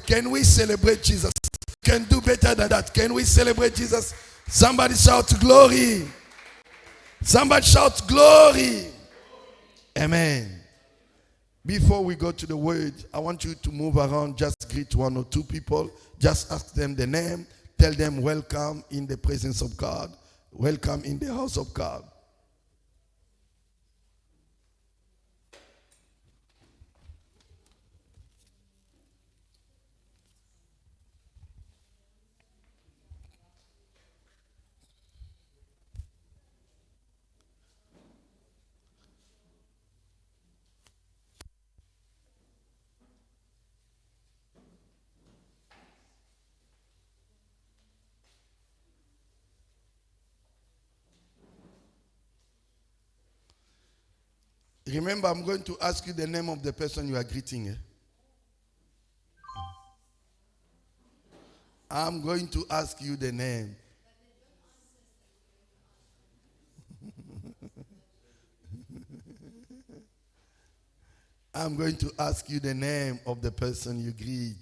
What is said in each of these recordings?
Can we celebrate Jesus? Can do better than that. Can we celebrate Jesus? Somebody shout glory. Somebody shout glory. Amen. Before we go to the word, I want you to move around. Just greet one or two people. Just ask them the name. Tell them welcome in the presence of God. Welcome in the house of God. Remember, I'm going to ask you the name of the person you are greeting. I'm going to ask you the name. I'm going to ask you the name of the person you greet.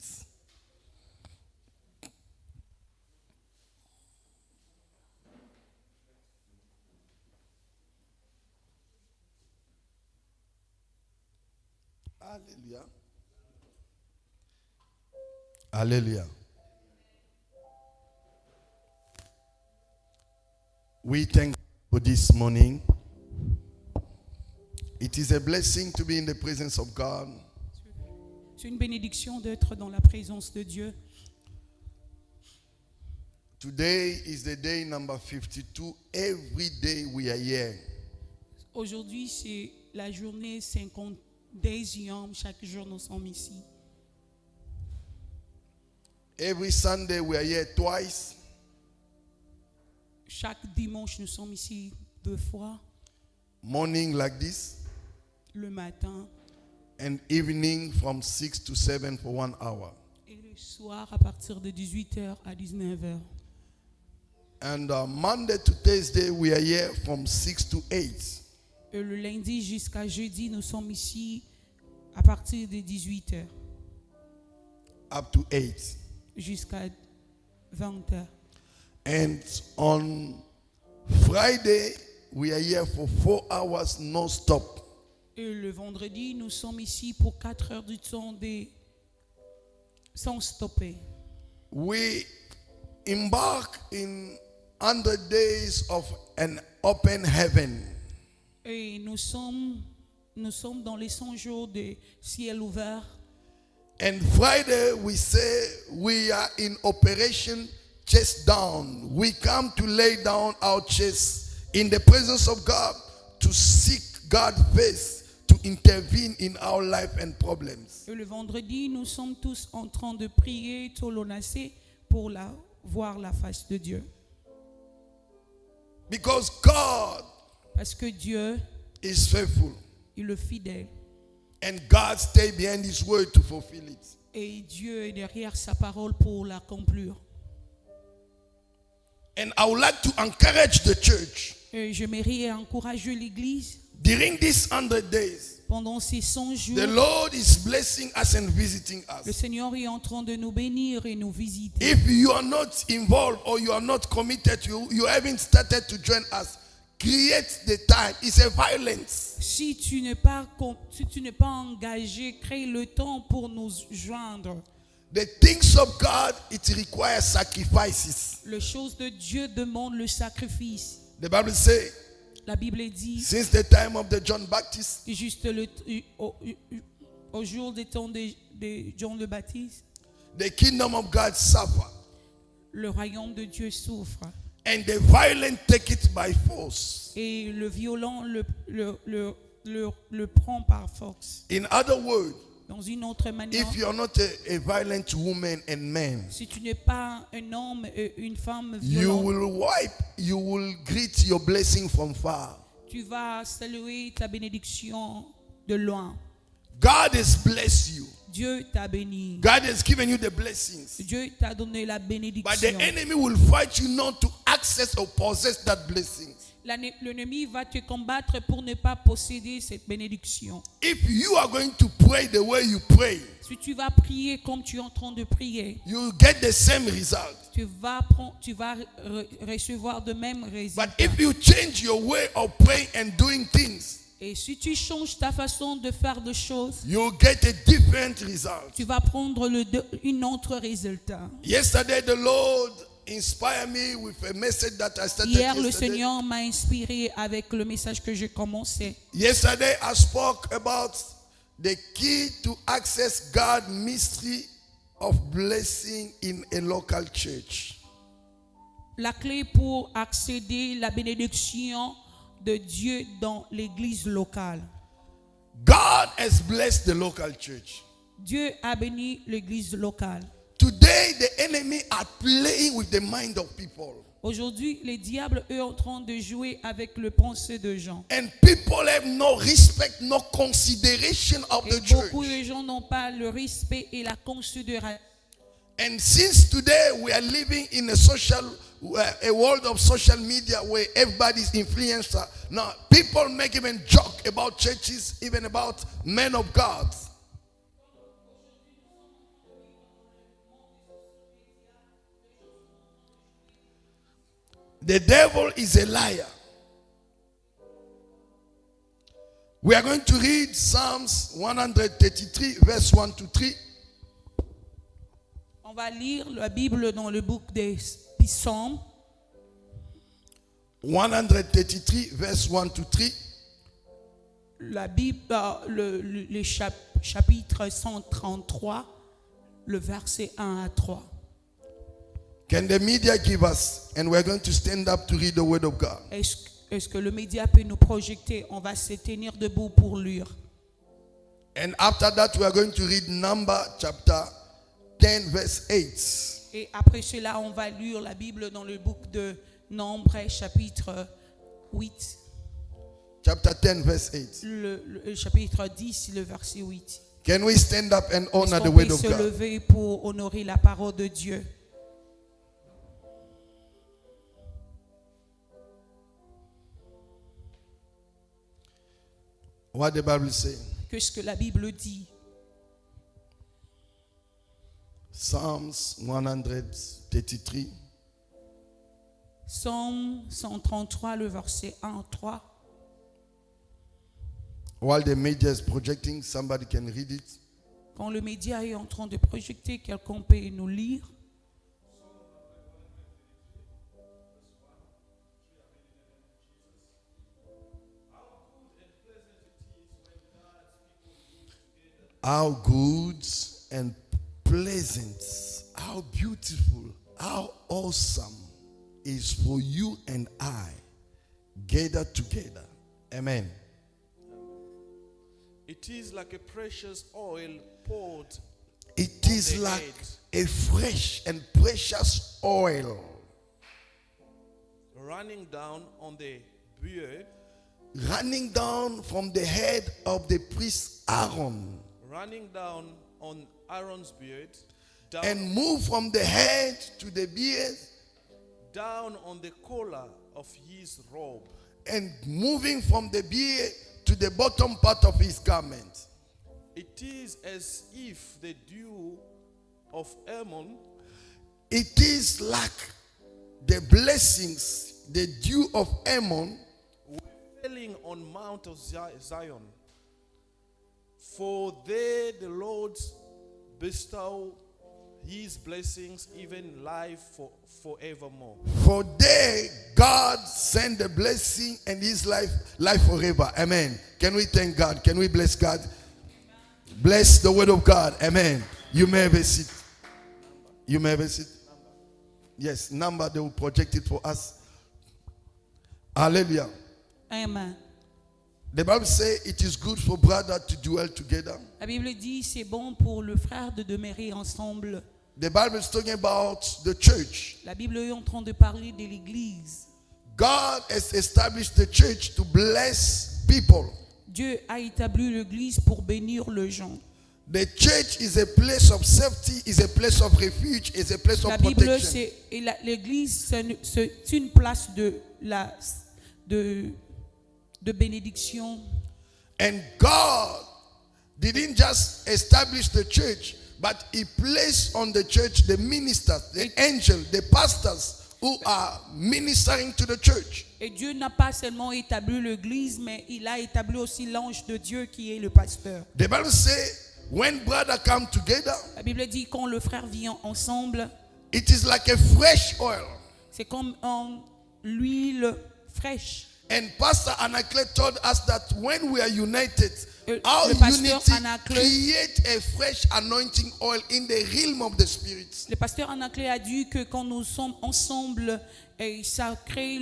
Hallelujah. Hallelujah. We thank God for this morning. It is a blessing to be in the presence of God. C'est une bénédiction d'être dans la présence de Dieu. Today is the day number 52. Every day we are here. Aujourd'hui, c'est la journée 50 days Yom. Chaque jour, nous sommes ici. Every Sunday we are here twice. Chaque dimanche, nous sommes ici 2 fois. Morning like this. Le matin. And evening from 6 to 7 for 1 hour. Et le soir, à partir de 18h à 19h. And Monday to Thursday we are here from 6 to 8. Et le lundi jusqu'à jeudi, nous sommes ici à partir de 18h. Up to 8. Jusqu'à 20h. And on Friday, we are here for 4 hours non-stop. Et le vendredi, nous sommes ici pour 4 heures du temps sans stopper. We embark in 100 days of an open heaven. Et nous sommes dans les 100 jours de ciel ouvert. And Friday, we say we are in operation chest down. We come to lay down our chest in the presence of God to seek God's face to intervene in our life and problems. Et le vendredi, nous sommes tous en train de prier, tolonasser pour voir la face de Dieu. Because God Parce que Dieu is faithful. Il est fidèle. And God stay behind His word to fulfill it. Et Dieu est derrière sa parole pour l'accomplir. And I would like to encourage the church. Et j'aimerais encourager l'Église. During these 100 days, pendant ces 100 jours, the Lord is blessing us and visiting us. Le Seigneur est en train de nous bénir et nous visiter. If you are not involved or you are not committed, you haven't started to join us, create the time. It's a violence. Si tu n'es pas engagé, crée le temps pour nous joindre. The things of God, it requires sacrifices. Les choses de Dieu demandent le sacrifice. The Bible says, la Bible dit, since the time of the John Baptist, juste au jour des temps de Jean le Baptiste, the kingdom of God suffer. Le royaume de Dieu souffre. And the violent take it by force. Et le violent le prend par force. In other words, dans une autre manière, if you are not a violent woman and man, si tu n'es pas un homme et une femme violente, you will greet your blessing from far. Tu vas saluer ta bénédiction de loin. God has blessed you. Dieu t'a béni. God has given you the blessings. Dieu t'a donné la bénédiction. But the enemy will fight you not to access or possess that blessing. L'ennemi va te combattre pour ne pas posséder cette bénédiction. If you are going to pray the way you pray, Si tu vas prier comme tu es en train de prier, you will get the same result. tu vas recevoir de mêmes But résultats. if you change your way of praying and doing things, Et si tu changes ta façon de faire des choses, you'll get a different result. tu vas prendre un autre résultat. Yesterday, the Lord inspired me with a message that I started Hier, le yesterday. Seigneur m'a inspiré avec le message que j'ai commencé. Yesterday, I spoke about the key to access God's mystery of blessing in a local church. La clé pour accéder à la bénédiction de Dieu dans l'église locale. God has blessed the local church. Dieu a béni l'église locale. Today, the enemy are playing with the mind of people. Aujourd'hui, les diables, eux, sont en train de jouer avec le pensée de gens. And people have no respect, no consideration of Et the church. beaucoup de gens n'ont pas le respect et la considération. And since today we are living in a world of social media where everybody's influencer, now people make even joke about churches, even about men of God. The devil is a liar. We are going to read Psalms 133, verse 1 to 3. On va lire la Bible dans le book des Psaumes. 133, verse 1 to 3. La Bible, le chapitre 133, le verset 1 à 3. Can the media give us? And we're going to stand up to read the word of God. Est-ce que le média peut nous projeter? On va se tenir debout pour lire. And after that, we are going to read Number chapter 10, verse 8. Et après cela, on va lire la Bible dans le book de Nombre, chapitre 8. Chapter 10, verse 8. Le chapitre 10, le verset 8. Can we stand up and honor Est-ce the qu'on word peut of se God? lever pour honorer la parole de Dieu? What the Bible say? Qu'est-ce que la Bible dit? Psalms 133. Psaume 133, le verset 1 à 3. While the media is projecting, somebody can read it. Quand le média est en train de projeter, quelqu'un peut nous lire. How good and pleasant, how beautiful, how awesome is for you and I gathered together. Amen. It is like a precious oil poured. It is the like head, a fresh and precious oil running down on the beard, running down from the head of the priest Aaron running down on Aaron's beard, down, and move from the head to the beard down on the collar of his robe, and moving from the beard to the bottom part of his garment. It is as if the dew of Hermon It is like the blessings, the dew of Ammon, falling on Mount of Zion. For there the Lord bestow his blessings, even life forevermore. for there God sent the blessing and his life forever. Amen. Can we thank God? Can we bless God? Bless the word of God. Amen. You may have a seat. You may have a seat. Yes, number, they will project it for us. Hallelujah. Amen. The Bible says it is good for brothers to dwell together. La Bible dit c'est bon pour le frère de demeurer ensemble. The Bible is talking about the church. La Bible est en train de parler de l'église. God has established the church to bless people. Dieu a établi l'église pour bénir les gens. The church is a place of safety, is a place of refuge, is a place La of Bible, protection. l'église, c'est une place de bénédiction. And God didn't just establish the church, but He placed on the church the ministers, the angels, the pastors who are ministering to the church. Et Dieu n'a pas seulement établi l'église, mais il a établi aussi l'ange de Dieu qui est le pasteur. The Bible says, when brothers come together, La Bible dit quand le frère vient ensemble, it is like a fresh oil. c'est comme l'huile fraîche. And Pastor Anakle told us that when we are united, our Le pasteur unity Anakle- creates a fresh anointing oil in the realm of the spirit. Le pasteur Anaclé a dit que quand nous sommes ensemble, et ça crée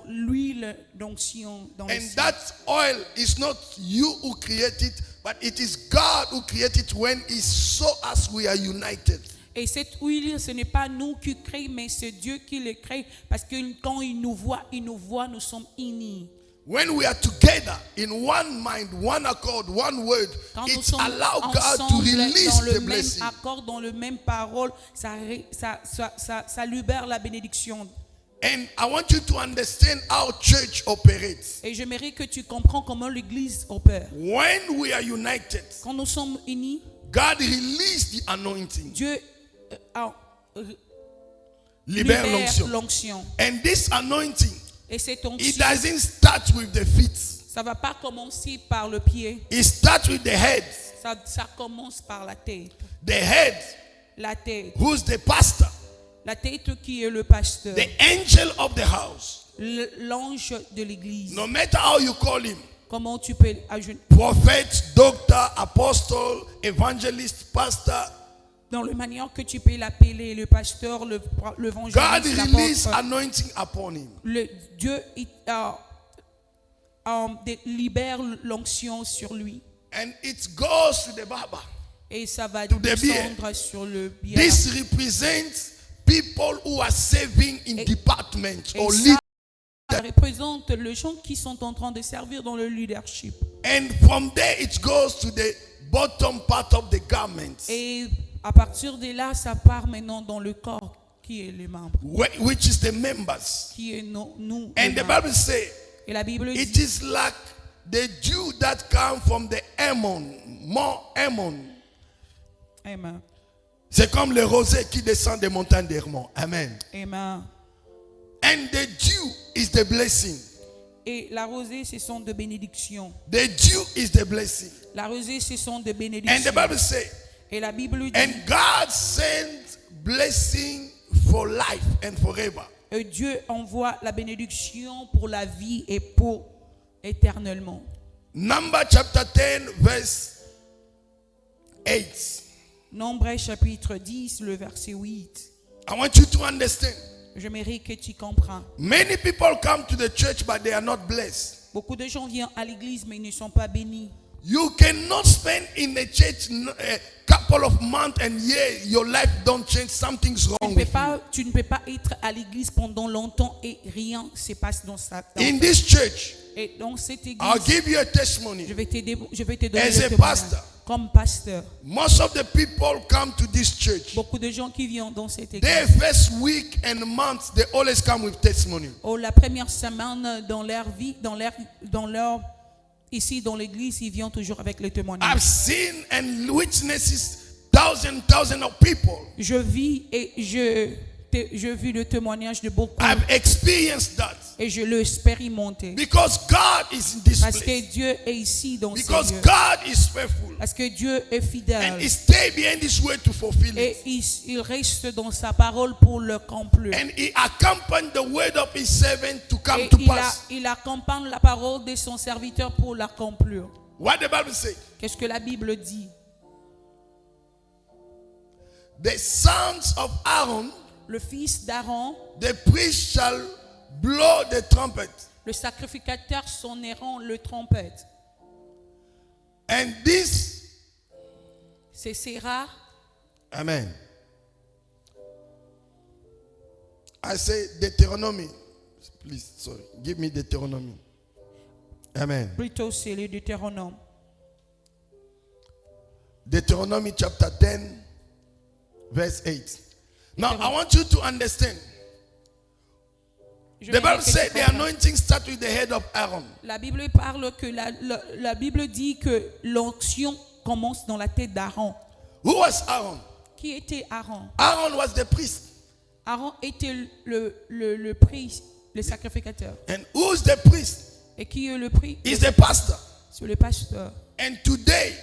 l'huile d'onction dans le And ciel. that oil is not you who create it, but it is God who created it when He saw us we are united. Et cette huile, ce n'est pas nous qui créons, mais c'est Dieu qui le crée. Parce que quand il nous voit, nous sommes unis. When we are together in one mind, one accord, one word, Quand nous it sommes allows God to ensemble release dans le the même blessing. accord, dans le même parole, ça libère la bénédiction. And I want you to understand how church operates. Et j'aimerais que tu comprends comment l'église opère. When we are united, Quand nous sommes unis, God released the anointing. Dieu Libère libère l'onction. l'onction. And this anointing, Et cette it onction, doesn't start with the feet. ça ne va pas commencer par le pied. It starts with the head. Ça commence par la tête. The head, La tête. who's the pastor, La tête qui est le pasteur. the angel of the house. L'ange de l'église. No matter how you call him, Comment tu peux ajouter prophet, doctor, apostle, evangelist, pastor, dans la manière que tu peux l'appeler, le pasteur, God l'évangéliste, release l'apôtre. anointing upon him. Dieu libère l'onction sur lui. And it goes to the barber. Et ça va To the beard. descendre sur le bière. This represents people who are serving in departments or Et lead. ça représente les gens qui sont en train de servir dans le leadership. And from there it goes to the bottom part of the garment, Et à partir de là, ça part maintenant dans le corps qui est les membres, which is the members. qui est nous. And les the membres. Bible says, Et la Bible it dit, is like the dew that come from the Hermon, Mont Hermon. Amen. C'est comme le rosée qui descend des montagnes d'Hermon. Amen. Amen. And the dew is the blessing. Et la rosée, ce sont de bénédictions. The dew is the blessing. La rosée, ce sont de And the bénédictions. Bible says, Et la Bible dit, and God sends blessing for life and forever. Dieu envoie la bénédiction pour la vie et pour éternellement. Number chapter 10 verse 8. Nombre chapitre 10, le verset 8. I want you to understand. J'aimerais que tu comprends. Many people come to the church but they are not blessed. Beaucoup de gens viennent à l'église mais ils ne sont pas bénis. You cannot spend in the church a couple of months and years, your life don't change, something's wrong with you. Tu ne peux pas être à l'église pendant longtemps et rien se passe dans sa In this church, Et dans cette église, I'll give you a testimony. je vais te donner As le a témoignage. pastor. Comme pasteur. Most of the people come to this church. Beaucoup de gens qui viennent dans cette église. Their first week and month, they always come with testimony. La première semaine dans leur vie, ici dans l'église, ils viennent toujours avec le témoignage. I've seen and witnesses thousands of people. Je vis et je vis le témoignage de beaucoup. I've experienced that. Et je l'ai expérimenté. Because God is in this Parce que place. Dieu est ici dans ce Because lieu. God is faithful. Parce que Dieu est And fidèle. He stay behind this way to fulfill Et it. il reste dans sa parole pour le accomplir. And He accompanied the word of His servant to come Et to pass. il accompagne la parole de son serviteur pour l'accomplir. What the Bible says? Qu'est-ce que la Bible dit? The sons of Aaron, Le fils d'Aaron, the priest shall blow the trumpet. le sacrificateur sonneront le trompette. And this, Ce sera, amen. I say Deuteronomy. Please, sorry. Give me Deuteronomy. Amen. plutôt c'est le Deutéronome. Deuteronomy chapter 10, verse 8. Now, I want you to understand. The Bible says the anointing starts with the head of Aaron. La Bible parle que la Bible dit que l'onction commence dans la tête d'Aaron. Who was Aaron? Qui était Aaron? Aaron was the priest. Aaron était le priest, le sacrificateur. And who's the priest? Et qui est le priest? Is the pastor. C'est le pasteur. And today,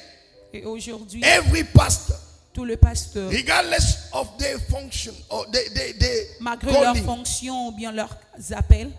Et aujourd'hui, every pastor, tout le pasteur, regardless of their function or their malgré leur calling, fonction ou bien leurs appels,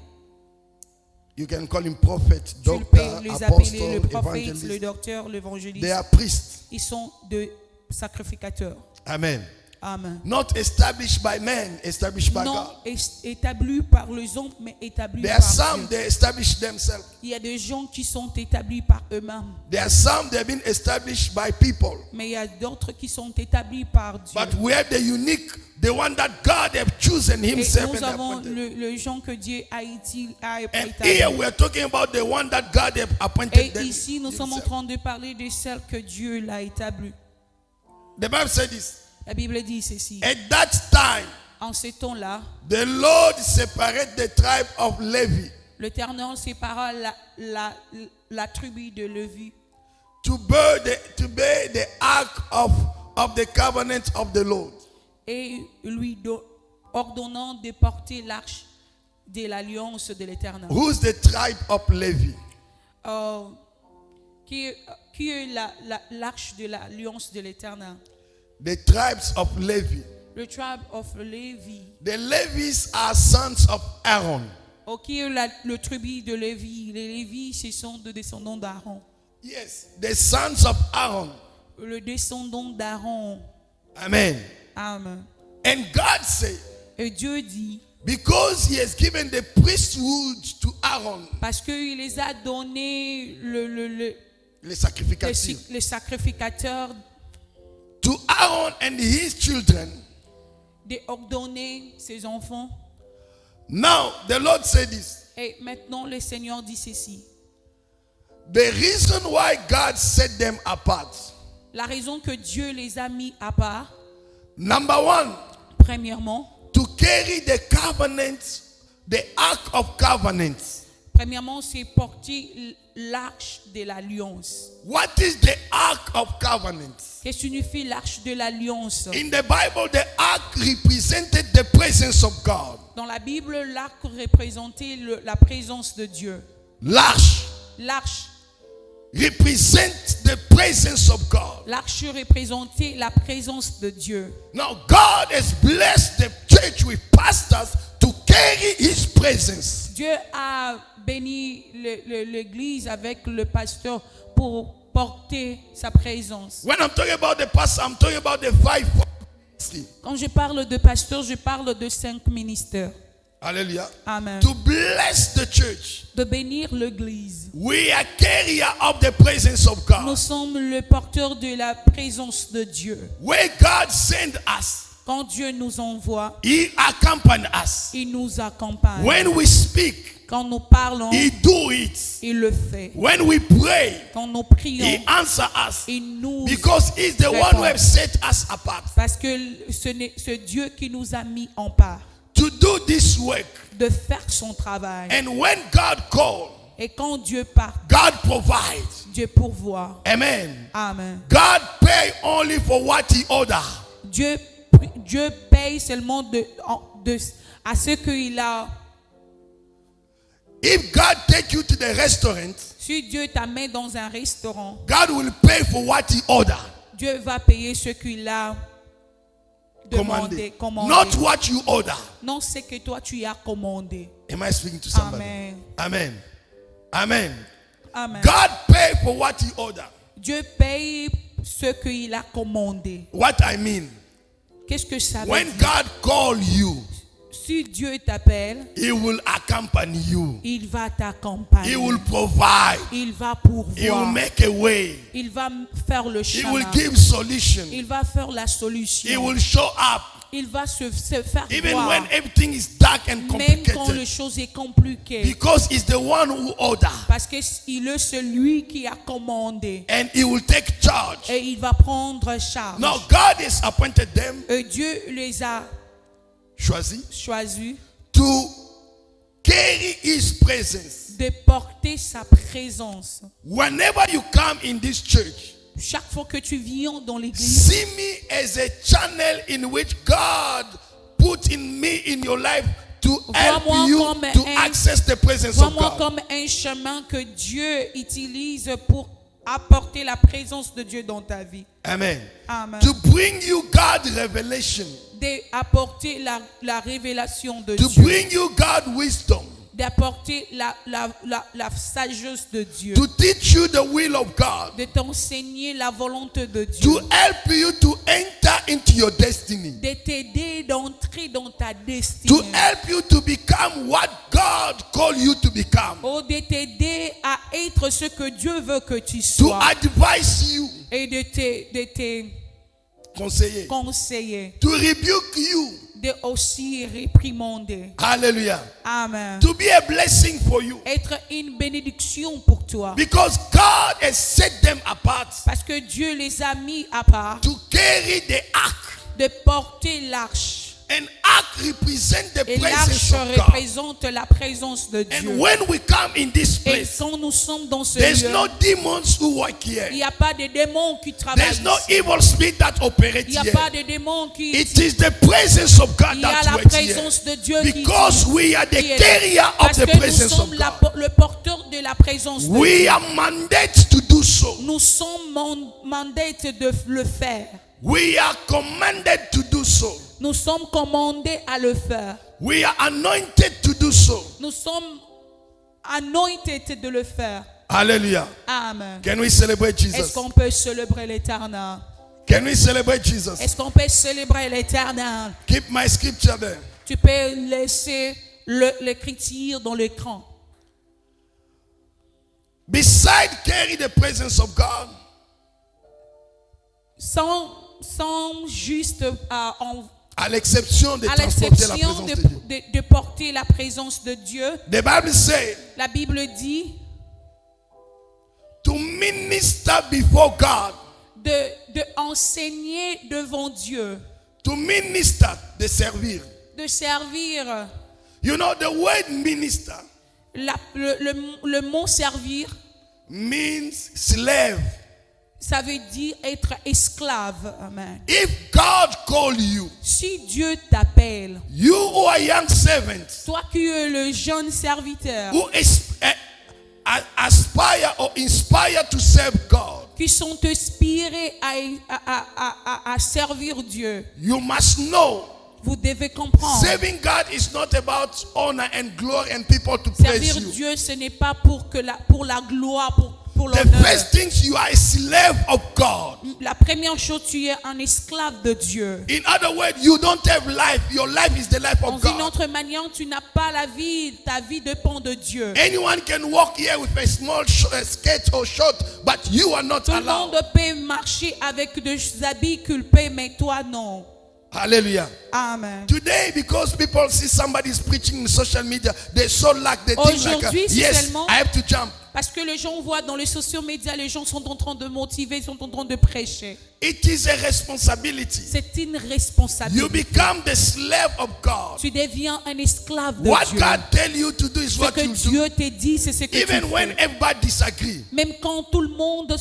you can call him prophet, tu peux doctor, les appeler apostle, le prophète, le evangelist. docteur, l'évangéliste. They are priests. Ils sont de sacrificateurs. Amen. Amen. Not established by men, established by Non God. établis par les hommes, mais établis There par are some Dieu. they establish themselves. Il y a des gens qui sont établis par eux-mêmes, There are some they have been established by people. mais il y a d'autres qui sont établis par Dieu. But we have the unique, the one that God have chosen Et himself nous and avons appointed. le gens que Dieu a And établi. here we are talking about the one that God have appointed Et them ici, nous sommes en himself. train de parler de celle que Dieu l'a établie. The Bible said this. La Bible dit ceci. At that time, En ce temps-là, the Lord separated the tribe of Levi l'Éternel sépara la tribu de Lévi to bear the ark of the covenant of the Lord. et lui ordonnant de porter l'arche de l'alliance de l'Éternel. Who's the tribe of Levi? Qui est l'arche de l'alliance de l'Éternel? The tribes of Levi. Le tribe of Lévi. The Levites are sons of Aaron. Qui est le tribu de Lévi? Les Lévis, ce sont des descendants d'Aaron. Yes, the sons of Aaron. Le descendant d'Aaron. Amen. Amen. And God said, Et Dieu dit, because he has given the priesthood to Aaron, parce qu'il les a donné les sacrificateurs, les sacrificateurs, to Aaron and his children. de ordonner ses enfants. Now the Lord said this. Et maintenant le Seigneur dit ceci. The reason why God set them apart. La raison que Dieu les a mis à part, Number one, premièrement, to carry the covenant, the ark of covenant. c'est porter l'arche de l'alliance. What is the ark of covenant? Qu'est-ce que signifie l'arche de l'alliance? In the Bible, the ark represented the presence of God. Dans la Bible, l'arche représentait la présence de Dieu. L'arche L'arche represents the presence of God. L'arche représentait la présence de Dieu. Now God has blessed the church with pastors to carry his presence. Dieu a béni l'église avec le pasteur pour porter sa présence. When I'm talking about the pastor, I'm talking about the five. Quand je parle de pasteur, je parle de 5 ministères. Hallelujah. Amen. To bless the church. De bénir l'église. We are carrier of the presence of God. Nous sommes le porteur de la présence de Dieu. Where God send us, Quand Dieu nous envoie, he accompany us. il nous accompagne. When we speak, Quand nous parlons, he do it. il le fait. When we pray, Quand nous prions, he answer us. il nous Because he's the one who has set us apart. parce que c'est Dieu qui nous a mis en part To do this work. de faire son travail. And when God calls, Et quand Dieu part, God provides. Dieu pourvoit. Amen. Amen. God pay only for what he order. Dieu paye seulement à ce qu'il a. If God take you to the restaurant, Si Dieu t'amène dans un restaurant, God will pay for what he order. Dieu va payer ce qu'il a demandé, commandé. Not what you order. Non, c'est que toi tu as commandé. Am I speaking to somebody? Amen. Amen. Amen. Amen. God pay for what he order. Dieu paye ce qu'il a commandé. What I mean, Qu'est-ce que ça veut when dire? God call you, Si Dieu t'appelle, he will accompany you. il va t'accompagner. He will provide. Il va He will pourvoir. make a way. Il va faire le He will chemin. give solution. Il va faire la He solution. will show up. Il va se faire Even voir. when everything is dark and Même quand les complicated. choses sont compliquées. Because he's the one who order. Parce qu'il est celui qui a commandé. And he will take charge. Et il va prendre charge. Now God has appointed them, Et Dieu les a choisi, choisis to carry carry his presence. de porter sa présence. Whenever you come in this church, Chaque fois que tu viens dans l'église, see me as a channel in which God put in me in your life to help Vois-moi you comme to un- access the presence of vois-moi God. comme un chemin que Dieu utilise pour apporter la présence de Dieu dans ta vie. Amen. Amen. To bring you God's revelation, D'apporter la révélation de to Dieu. bring you God's wisdom, D'apporter la sagesse de Dieu. to teach you the will of God, De t'enseigner la volonté de Dieu. to help you to enter into your destiny, De t'aider d'entrer dans ta to destinée. help you to become what God called you to become, Oh, de t'aider à être ce que Dieu veut que tu to sois. advise you, Et de te conseiller, conseiller. to rebuke you. De aussi réprimander. Hallelujah. Amen. To be a blessing for you. Être une bénédiction pour toi. Because God has set them apart Parce que Dieu les a mis à part. to carry the ark. De porter l'arche. An ark represents the Et presence l'arche of God. représente la présence de Dieu. And when we come in this Et place, quand nous sommes dans ce there's lieu, no demons who work il here. n'y a pas de démons qui travaillent There's no ici. evil spirit that operates Il n'y a here. pas de démons qui... It is the presence of God Il y a that la works here. présence de Dieu qui... Because we are the qui est là. carrier of Parce the que nous presence of sommes God. le porteur de la présence de We Dieu. are mandated to do so. Nous sommes mandatés de le faire. We are commanded to do so. Nous sommes commandés à le faire. We are anointed to do so. Nous sommes anointés de le faire. Hallelujah. Amen. Can we celebrate Est-ce Jesus? qu'on peut célébrer l'éternel? Can we celebrate Jesus? Est-ce qu'on peut célébrer l'éternel? Keep my scripture there. Tu peux laisser l'écriture dans l'écran. Beside carry the presence of God, Sans juste à l'exception de à transporter la l'exception présence de Dieu. de porter la présence de Dieu, The Bible says la Bible dit to minister before God, de enseigner devant Dieu, to minister, de servir. de servir. You know, the word minister Le mot servir, means slave. ça veut dire être esclave. Amen. If God call you, Si Dieu t'appelle, you who are young servants, toi qui es le jeune serviteur, who aspire or inspire to serve God, qui sont inspirés à servir Dieu, you must know vous devez comprendre. serving God is not about honor and glory and people to praise Servir you. Dieu, ce n'est pas pour la gloire, pour The l'honneur. first things, you are a slave of God. La première chose, tu es un esclave de Dieu. In other words, you don't have life. Your life is the life Dans of une God. autre manière, tu n'as pas la vie. Ta vie dépend de Dieu. Anyone can walk here with a small skirt or short, but you are not Tout le monde allowed. peut marcher avec des habits culpés, mais toi non. Hallelujah. Amen. Today, because people see somebody is preaching in social media, they so like they think like, Aujourd'hui, c'est yes, seulement- I have to jump. Parce que les gens voient dans les sociaux médias, les gens sont en train de motiver, sont en train de prêcher. It is a responsibility. C'est une You responsabilité. become the slave of God. Tu deviens un esclave de What Dieu. God tell you to do is Ce what que you do. Dieu te dit, c'est ce que Even tu when fais. everybody disagree. Même quand tout le monde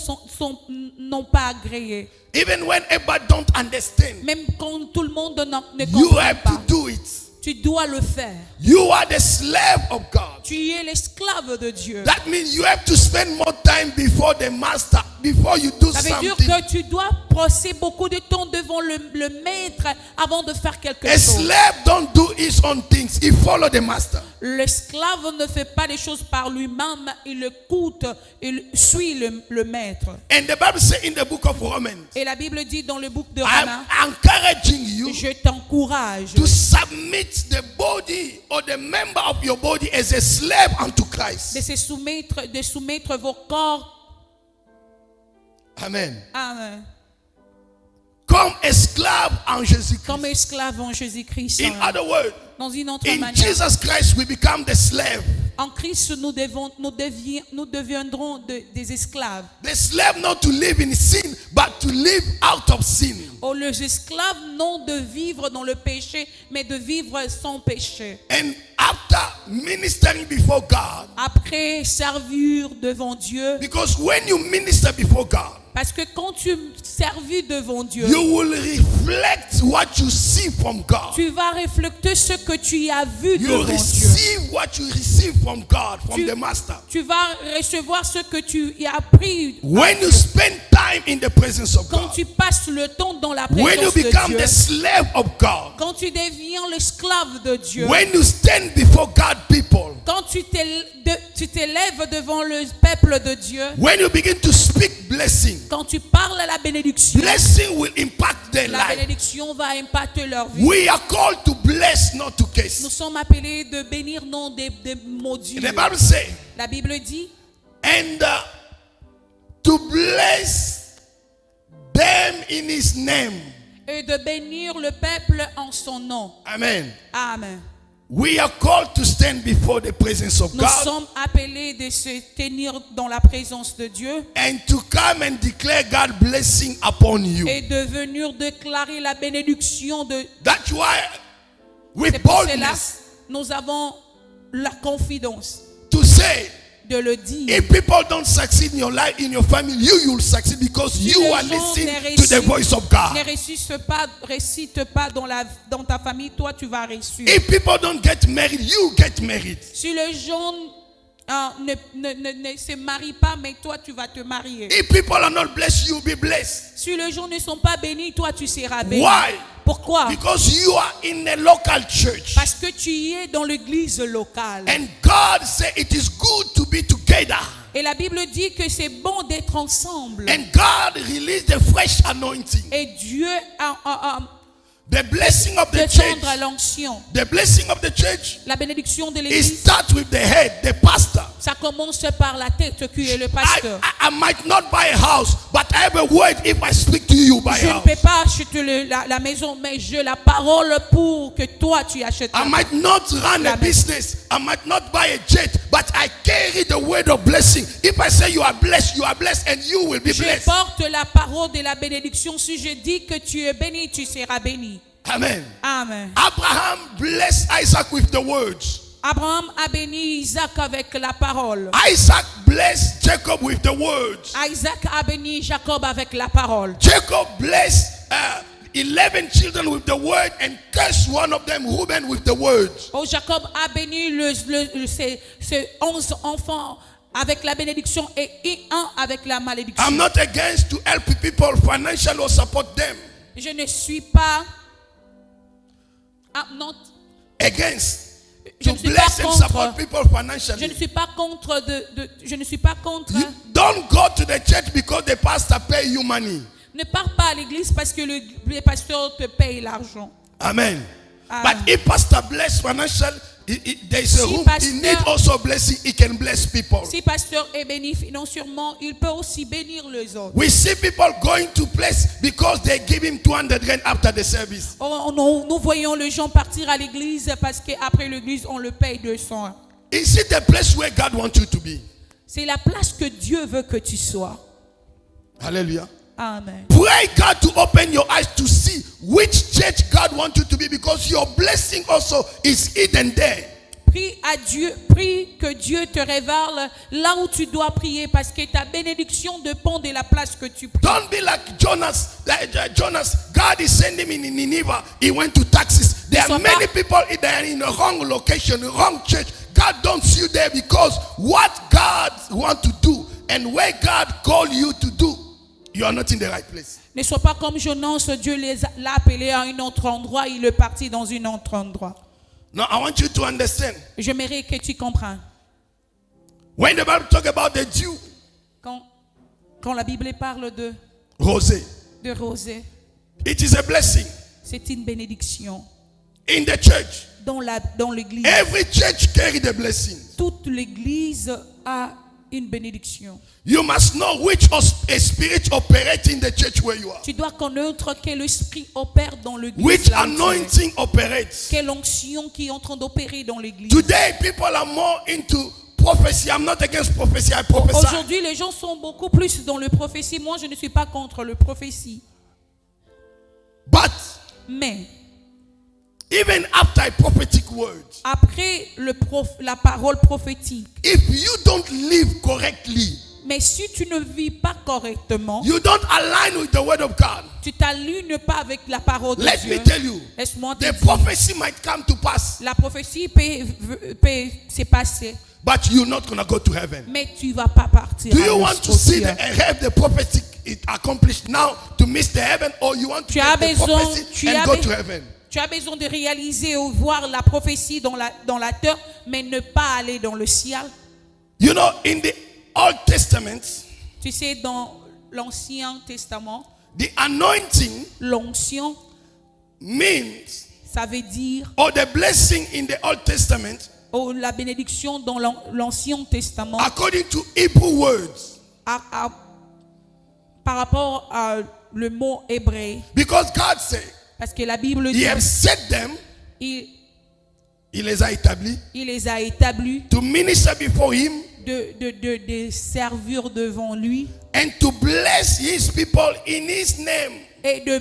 n'ont pas agréé. Even when everybody don't understand. Même quand tout le monde ne You comprend have pas. to do it. Tu dois le faire. You are the slave of God. Tu es l'esclave de Dieu. That means you have to spend more time before the master, before you do Ça veut dire something. que tu dois passer beaucoup de temps devant le maître avant de faire quelque A chose. slave don't do his own things. He follow the master. L'esclave ne fait pas les choses par lui-même. Il écoute, il suit le maître. And the Bible says in the book of Romans, Et la Bible dit dans le book de I'm Romains, encouraging you je t'encourage to submit the body or the member of your body as a slave unto Christ. de soumettre vos corps. Amen. Amen. Comme esclave en Jésus-Christ. Comme esclave en Jésus-Christ. In other words, Dans une autre in manière, Jesus Christ we become the slave. En Christ, nous deviendrons des esclaves. The slave not to live in sin, but to live out of sin. Oh, les esclaves, non de vivre dans le péché, mais de vivre sans péché. And after ministering before God, Après servir devant Dieu, because when you minister before God, parce que quand tu servis devant Dieu, you will reflect what you see from God. tu vas refléter ce que tu as vu You devant Dieu. receive what you receive from God, from Tu- the Master. Tu vas recevoir ce que tu as appris. When you spend time in the presence of Quand God, tu passes le temps dans la when you présence de become Dieu, the slave of God, quand tu deviens l'esclave de Dieu, when you stand before God people, quand tu t'élèves devant le peuple de Dieu, when you begin to speak blessing, quand tu parles à la bénédiction, blessing will impact their la life. bénédiction va impacter leur vie. We are called to bless, not to Nous curse. sommes appelés de bénir, non de maudire. The Bible says, La Bible dit, and to bless them in His name. et de bénir le peuple en son nom. Amen. Amen. We are called to stand before the presence of Nous God sommes appelés de se tenir dans la présence de Dieu and to come and declare God's blessing upon you. et de venir déclarer la bénédiction de. That's why, with C'est pour cela boldness, nous avons la confidence to say, de le dire. if people don't succeed in your life, in your family, you will succeed because Si you les are gens listening ne to the voice of God. ne réussissent pas dans ta famille, toi tu vas réussir. If people don't get married, you get married. Si les gens ne se marient pas, mais toi tu vas te marier. If people are not blessed, you'll be blessed. Si les gens ne sont pas bénis, toi tu seras béni. Why? Pourquoi? Because you are in a local church. Parce que tu y es dans l'église locale. And God said it is good to be together. Et la Bible dit que c'est bon d'être ensemble. And God released the fresh anointing. Et Dieu a The blessing of the descendre church. l'onction. The blessing of the church. La bénédiction de It l'église, starts with the head, the pastor. ça commence par la tête qui est le pasteur. I might not buy a house, but I have a word if I speak to you by Je ne house. peux pas acheter la maison, mais j'ai la parole pour que toi tu achètes. I might not run a business. I might not buy a jet, but I carry the word of blessing. If I say you are blessed, and you will be Je blessed. porte la parole de la bénédiction. Si je dis que tu es béni, tu seras béni. Amen. Amen. Abraham blessed Isaac with the words. Abraham a béni Isaac avec la parole. Isaac blessed Jacob with the words. Isaac a béni Jacob avec la parole. Jacob blessed 11 children with the word and cursed one of them, Reuben, with the words. Oh, Jacob a béni ces 11 enfants avec la bénédiction et un avec la malédiction. I'm not against to help people financially or support them. Je ne suis pas Against je to ne suis bless pas and contre. support people Je financially. ne suis pas contre je ne suis pas contre. You don't go to the church because the pastor pay you money. Ne pars pas à l'église parce que le pasteur te paye l'argent. Amen. Amen. But if pastor bless financial, there is a Si room. pasteur- He need also blessing. He can bless people. Si pasteur est béni financièrement, il peut aussi bénir les autres. We see people going to place because they give him 200 rand after the service. Nous voyons les gens partir à l'église parce qu'après l'église, on le paye 200. Is it the place where God wants you to be? C'est la place que Dieu veut que tu sois. Hallelujah. Amen. Pray God to open your eyes to see which church God wants you to be, because your blessing also is hidden there. Prie à Dieu, prie que Dieu te révèle là où tu dois prier, parce que ta bénédiction dépend de la place que tu pries. Don't be like Jonas. Jonas, God is sending him in Nineveh. He went to taxes. There are Sois many pas- people that are in the wrong location, the wrong church. God don't see you there because what God wants to do and where God called you to do, you are not in the right place. Ne sois pas comme Jonas, Dieu l'a appelé à un autre endroit, il est parti dans un autre endroit. Now I want you to understand. J'aimerais que tu comprennes. When the Bible talks about the Jew, Quand la Bible parle de Rosé, rosée, it is a blessing c'est une bénédiction. in the church. Dans l'église, Every church carry the blessing. toute l'église a une bénédiction. You must know which spirit operates in the church where you are. Tu dois connaître quel esprit opère dans l'église. Which là où tu es. anointing operates. Quelle onction qui est en train d'opérer dans l'église. Today, people are more into prophecy. I'm not against prophecy. I prophesy. Aujourd'hui, les gens sont beaucoup plus dans le prophétie. Moi, je ne suis pas contre le prophétie. But Mais even after a prophetic word, après la parole prophétique, if you don't live correctly, mais si tu ne vis pas correctement, you don't align with the word of God, tu t'alignes pas avec la parole de let Dieu. me tell you, Laisse-moi te the dire, prophecy might come to pass, la prophétie peut se passer, but you're not going to go to heaven. mais tu vas pas partir. Do you want to see the prophecy it accomplished now to miss the heaven, or you want to Tu as get the besoin- prophecy tu and as go be- to heaven? Tu as besoin de réaliser ou voir la prophétie dans la terre, mais ne pas aller dans le ciel. You know, in the Old Testament, Tu sais, dans l'Ancien Testament, the anointing l'onction, means, ça veut dire, or the blessing in the Old Testament, ou la bénédiction dans l'Ancien Testament, according to Hebrew words, par rapport à le mot hébreu, because God said, parce que la Bible He dit, has set them, il les a établis, les a établis to minister before Him de servir devant lui and to bless His people in His name. et de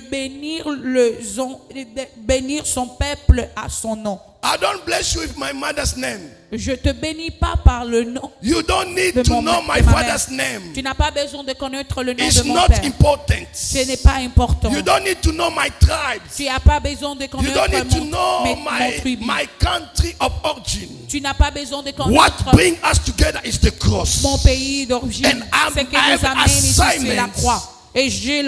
bénir son peuple à son nom. I don't bless you with my mother's name. Je te bénis pas par le nom You don't need de, to mon, know de my ma father's mère. name. Tu n'as pas besoin de connaître le nom It's de mon not père. important. Ce n'est pas important. You don't need to know my tribes. Tu n'as pas besoin de You connaître don't need to mon know tribu. my country of origin. Tu n'as pas besoin de What connaître brings us together is the cross. mon pays d'origine. And Ce qui I nous have amène ici, c'est la assignments croix. Et j'ai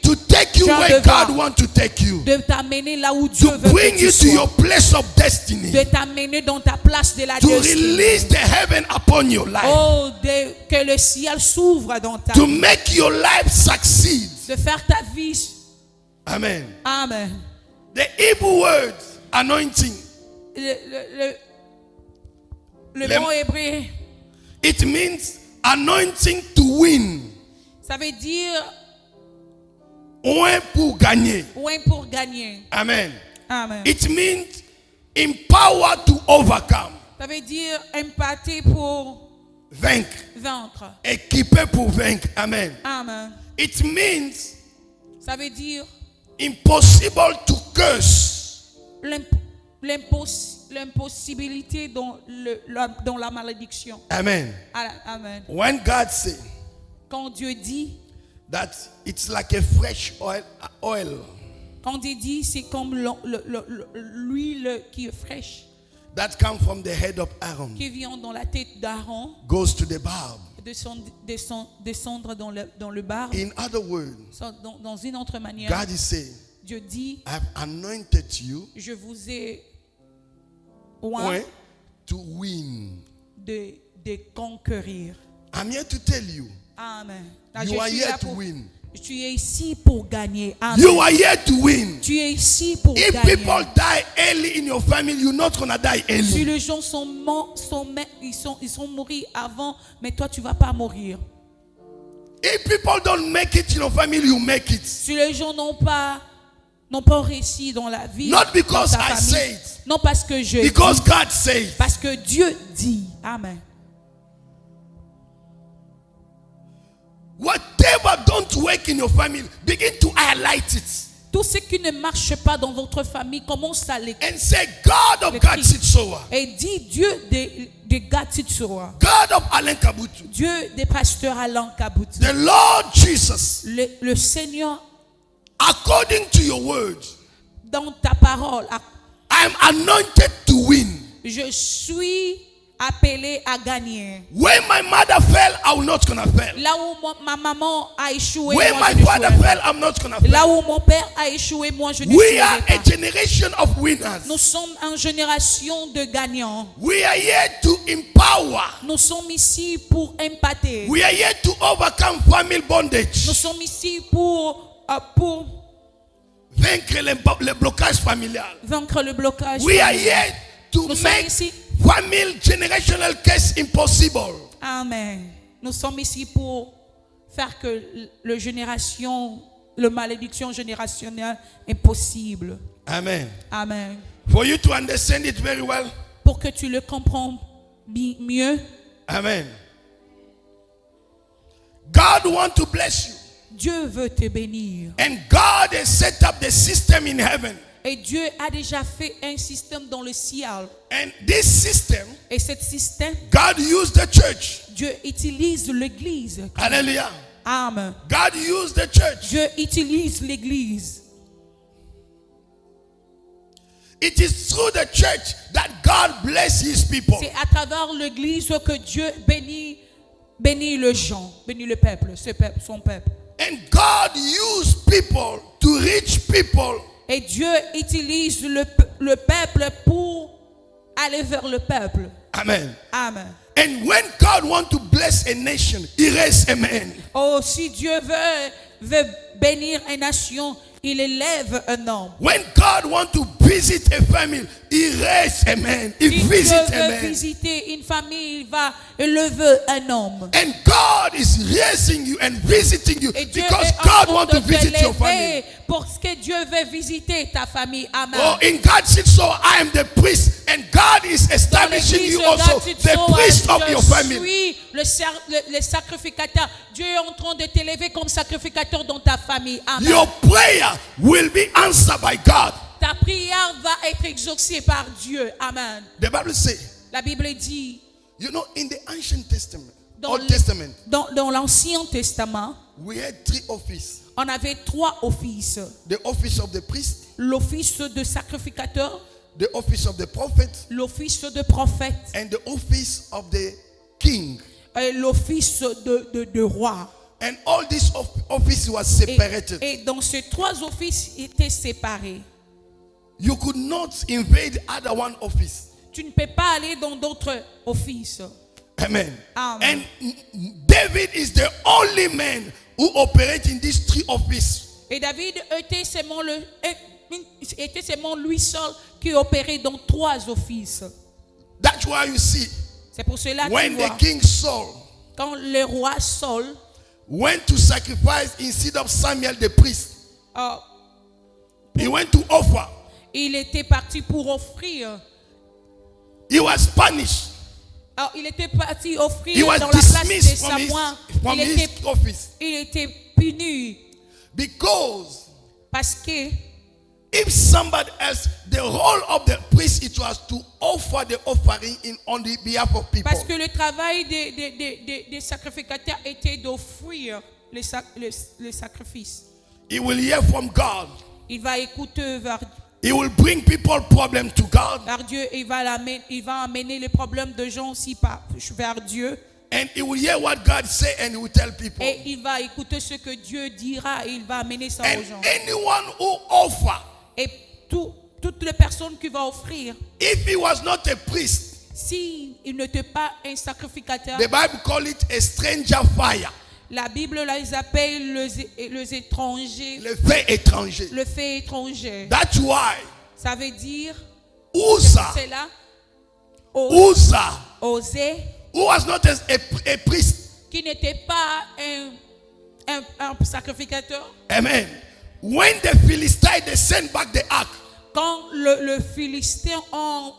To take you J'ai un where devoir God wants to take you. de t'amener là où Dieu To veut bring que tu you to sois. your place of destiny. De t'amener dans ta place de la To destinée. release the heaven upon your life. Oh, que le ciel s'ouvre dans ta To vie. make your life succeed. De faire ta vie. Amen. Amen. The Hebrew word anointing, Le mot hébreu, it means anointing to win. ça veut dire Oin pour gagner. oin pour gagner. Amen. Amen. It means empower to overcome. Ça veut dire impacter pour Vaincre. vaincre. Équipé pour vaincre. Amen. Amen. It means Ça veut dire impossible to curse. l'impossibilité dans la malédiction. Amen. Amen. When God says Quand Dieu dit, that it's like a fresh oil quand Dieu dit, c'est comme l'huile qui est fraîche, that comes from the head of Aaron, qui vient dans la tête d'Aaron, goes to the barb. descendre dans le bar. In other words, Dans une autre manière, God is saying, Dieu dit, I've anointed you je vous ai oint oint to win. de conquérir. I'm here to tell you, Amen. you are here to win. Tu es ici pour gagner. Amen. You are here to win. Tu es ici pour If gagner. people die early in your family, you're not gonna die Si early. les gens sont morts, ils sont morts avant, mais toi tu vas pas mourir. If people don't make it in your family, you make it. Si les gens n'ont pas réussi dans la vie, Not because dans ta I famille, say it, non parce que je because dis, God says. parce que Dieu dit. Amen. Whatever don't work in your family, begin to highlight it Tout ce qui ne marche pas dans votre famille, commence à l'écrire. and say, God of God Sitsoa, Et dis Dieu de Gatitsoa, God of Alain Kabutu, Dieu des pasteurs Alain Kabutu, the Lord Jesus, le Seigneur, according to your word, dans ta parole, I am anointed to win. je suis appelé à gagner. When my mother fell, I'm not gonna fail. Là où ma maman a échoué, When moi, my je father n'échouerai fell, pas. I'm not gonna Là fail. où mon père a échoué, moi je We are n'échouerai a pas. generation of winners. Nous sommes une génération de gagnants. We are here to empower. Nous sommes ici pour impacter. We are here to overcome family Nous bondage. sommes ici pour Vaincre le blocage familial. vaincre le blocage. We are here to Nous sommes make ici family generational curse impossible. Amen. Nous sommes ici pour faire que la malédiction générationnelle est possible. Amen. Amen. For you to understand it very well. Pour que tu le comprennes mieux. Amen. God wants to bless you. Dieu veut te bénir. And God has set up the system in heaven. Et Dieu a déjà fait un système dans le ciel. And this system, Et ce système, God used the church. Dieu utilise l'église. Hallelujah. Amen. God used the church. Dieu utilise l'église. It is through the church that God bless his people. C'est à travers l'église que Dieu bénit les gens, bénit le peuple, son peuple. And God used people to reach people. Et Dieu utilise le peuple pour aller vers le peuple. Amen. Amen. And when God wants to bless a nation, he raises a man. Oh, si Dieu veut bénir une nation, il élève un homme. When God wants to visit a family, he raises a man. He Si Dieu visits a veut man. visiter une famille, il va élever un homme. And God is raising you and visiting you Et Dieu because est en God train wants de to visit your family. t'élever parce que Dieu veut visiter ta famille. Amen. Oh, in God said, so I am the priest, and God is Dans establishing l'église, you also God, the priest of your je family. suis le sacrificateur. Dieu est en train de t'élever comme sacrificateur dans ta famille. Amen. Your prayer will be answered by God. Ta prière va être exaucée par Dieu. Amen. The Bible says, La Bible dit, you know, in the ancient testament, dans Old Testament, dans l'Ancien Testament, we had 3 offices. on avait 3 offices. The office of the priest, L'office de sacrificateur, the office of the prophet, l'office de prophète and the office of the king. et l'office de roi. And all these offices was separated. Et dans ces 3 offices étaient séparés. You could not invade other one office. Tu ne peux pas aller dans d'autres offices. Amen. Amen. And David is the only man who operates in these 3 offices. Et David était seulement lui seul qui opérait dans 3 offices. That's why you see, C'est pour cela que when tu the vois, king Saul quand le roi Saul went to sacrifice instead of Samuel the priest, he went to offer. il était parti pour offrir. He was punished. Alors, il était parti offrir He was dans la place de dismissed from Samuel. his office. Il était puni Because parce que if somebody else, the role of the priest, it was to offer the offering on the behalf of people. Parce que le travail des sacrificateurs était d'offrir les sacrifices. He will hear from God. Il va écouter He will bring people problem to God. vers Dieu. Il va amener les problèmes de gens aussi vers Dieu. And he will hear what God say and he will tell people. Et il va écouter ce que Dieu dira et il va amener ça And aux gens. anyone who offer, Et toutes les personnes qui vont offrir, if he was not a priest, si il n'était pas un sacrificateur, the Bible call it a stranger fire. la Bible les appelle les étrangers, Le fait étranger. le fait étranger. That's why Ça veut dire, Uzzah, c'est là, oser, who was not a priest, qui n'était pas un sacrificateur. amen. When the Philistines they sent back the ark, Quand le Philistin ont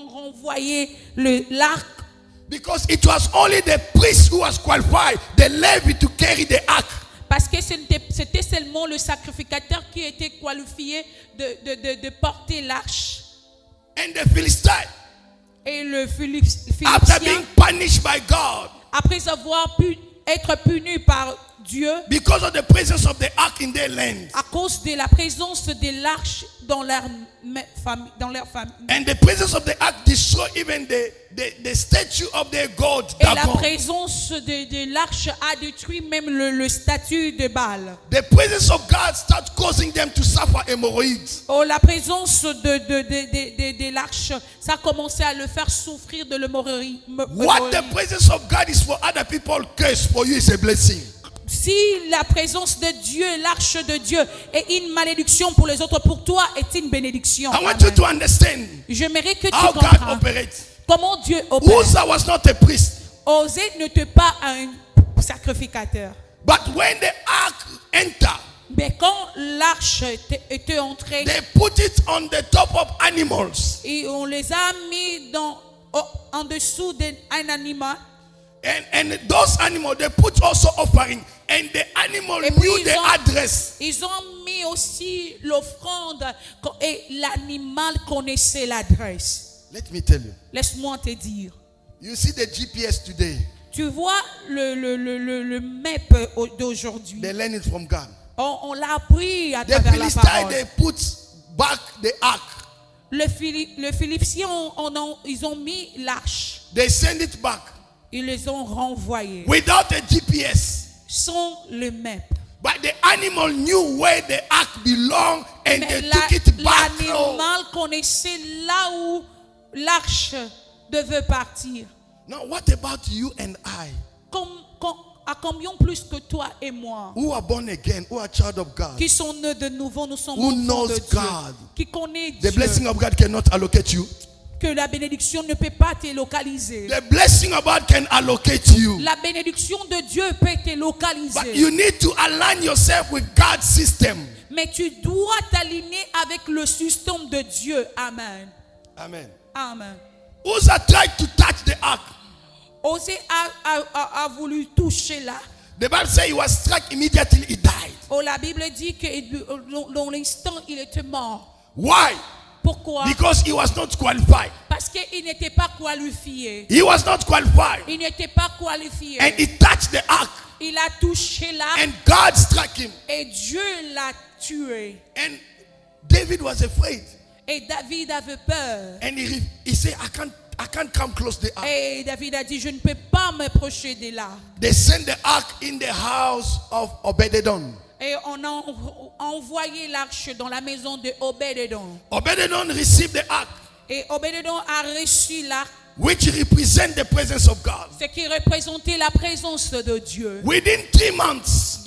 renvoyé l'arc, because it was only the priest who was qualified, the Levite, to carry the ark. parce que c'était seulement le sacrificateur qui était qualifié de porter l'arche. And the Philistines, Et le after Philistin, being punished by God, après avoir pu être puni par Dieu, because of the presence of the ark in their land, à cause de la présence de l'arche dans leur famille, and the presence of the ark destroyed even the statue of their god et la Dagon. présence de l'arche a détruit même le statut de Baal. The presence of God starts causing them to suffer hemorrhoids. Oh, la présence de l'arche, ça a commencé à le faire souffrir de l'hémorroïde. What the presence of God is for other people, curse for you is a blessing. Si la présence de Dieu, l'arche de Dieu est une malédiction pour les autres, pour toi est une bénédiction. I want you Amen. to understand J'aimerais que tu how God comprennes operates. comment Dieu opère. Uzzah was not a priest. Osée n'était pas un sacrificateur. But when the ark entered, Mais quand l'arche était entrée, they put it on the top of animals. et on les a mis en dessous d'un animal. And those animals, they put also offering. And the animal Et puis knew the address. ils ont mis aussi l'offrande et l'animal connaissait l'adresse. Let me tell you. Laisse-moi te dire. You see the GPS today. Tu vois le map d'aujourd'hui. They learn it from God. On l'a appris à The travers la Philistines, parole. they put back the ark. Le Philistien, ils ont mis l'arche. They send it back Ils les ont renvoyés without a GPS. sans le map. But the animal knew where the ark belonged and Mais they took it back. l'animal connaissait là où l'arche devait partir. Now, what about you and I, À combien plus que toi et moi, who are born again, who are child of God? qui sont nés de nouveau, nous sommes Who enfants knows de Dieu, God? qui connaît The Dieu, blessing of God cannot allocate you. que la bénédiction ne peut pas te localiser. The blessing of God can allocate you. La bénédiction de Dieu peut te localiser. But you need to align yourself with God's system. Mais tu dois t'aligner avec le système de Dieu. Amen. Amen. Amen. Uzzah tried to touch the ark. Osée a voulu toucher là. The Bible says he was struck immediately, he died. Oh, la Bible dit que dans l'instant, il était mort. Why? Pourquoi? Because he was not qualified. Parce qu'il n'était pas qualifié. He was not qualified. Il n'était pas qualifié. And he touched the ark. Il a touché là And God struck him. et Dieu l'a tué. And David was afraid. Et David avait peur. And he said, I can't come close to the ark. Et David a dit, je ne peux pas m'approcher de là. They sent the ark in the house of Obed-Edom. Et on a envoyé l'arche dans la maison de Obed-Edom. Obed-Edom received the ark, Et Obed-Edom a reçu l'arche, which represent the presence of God. ce qui représentait la présence de Dieu. Within 3 months,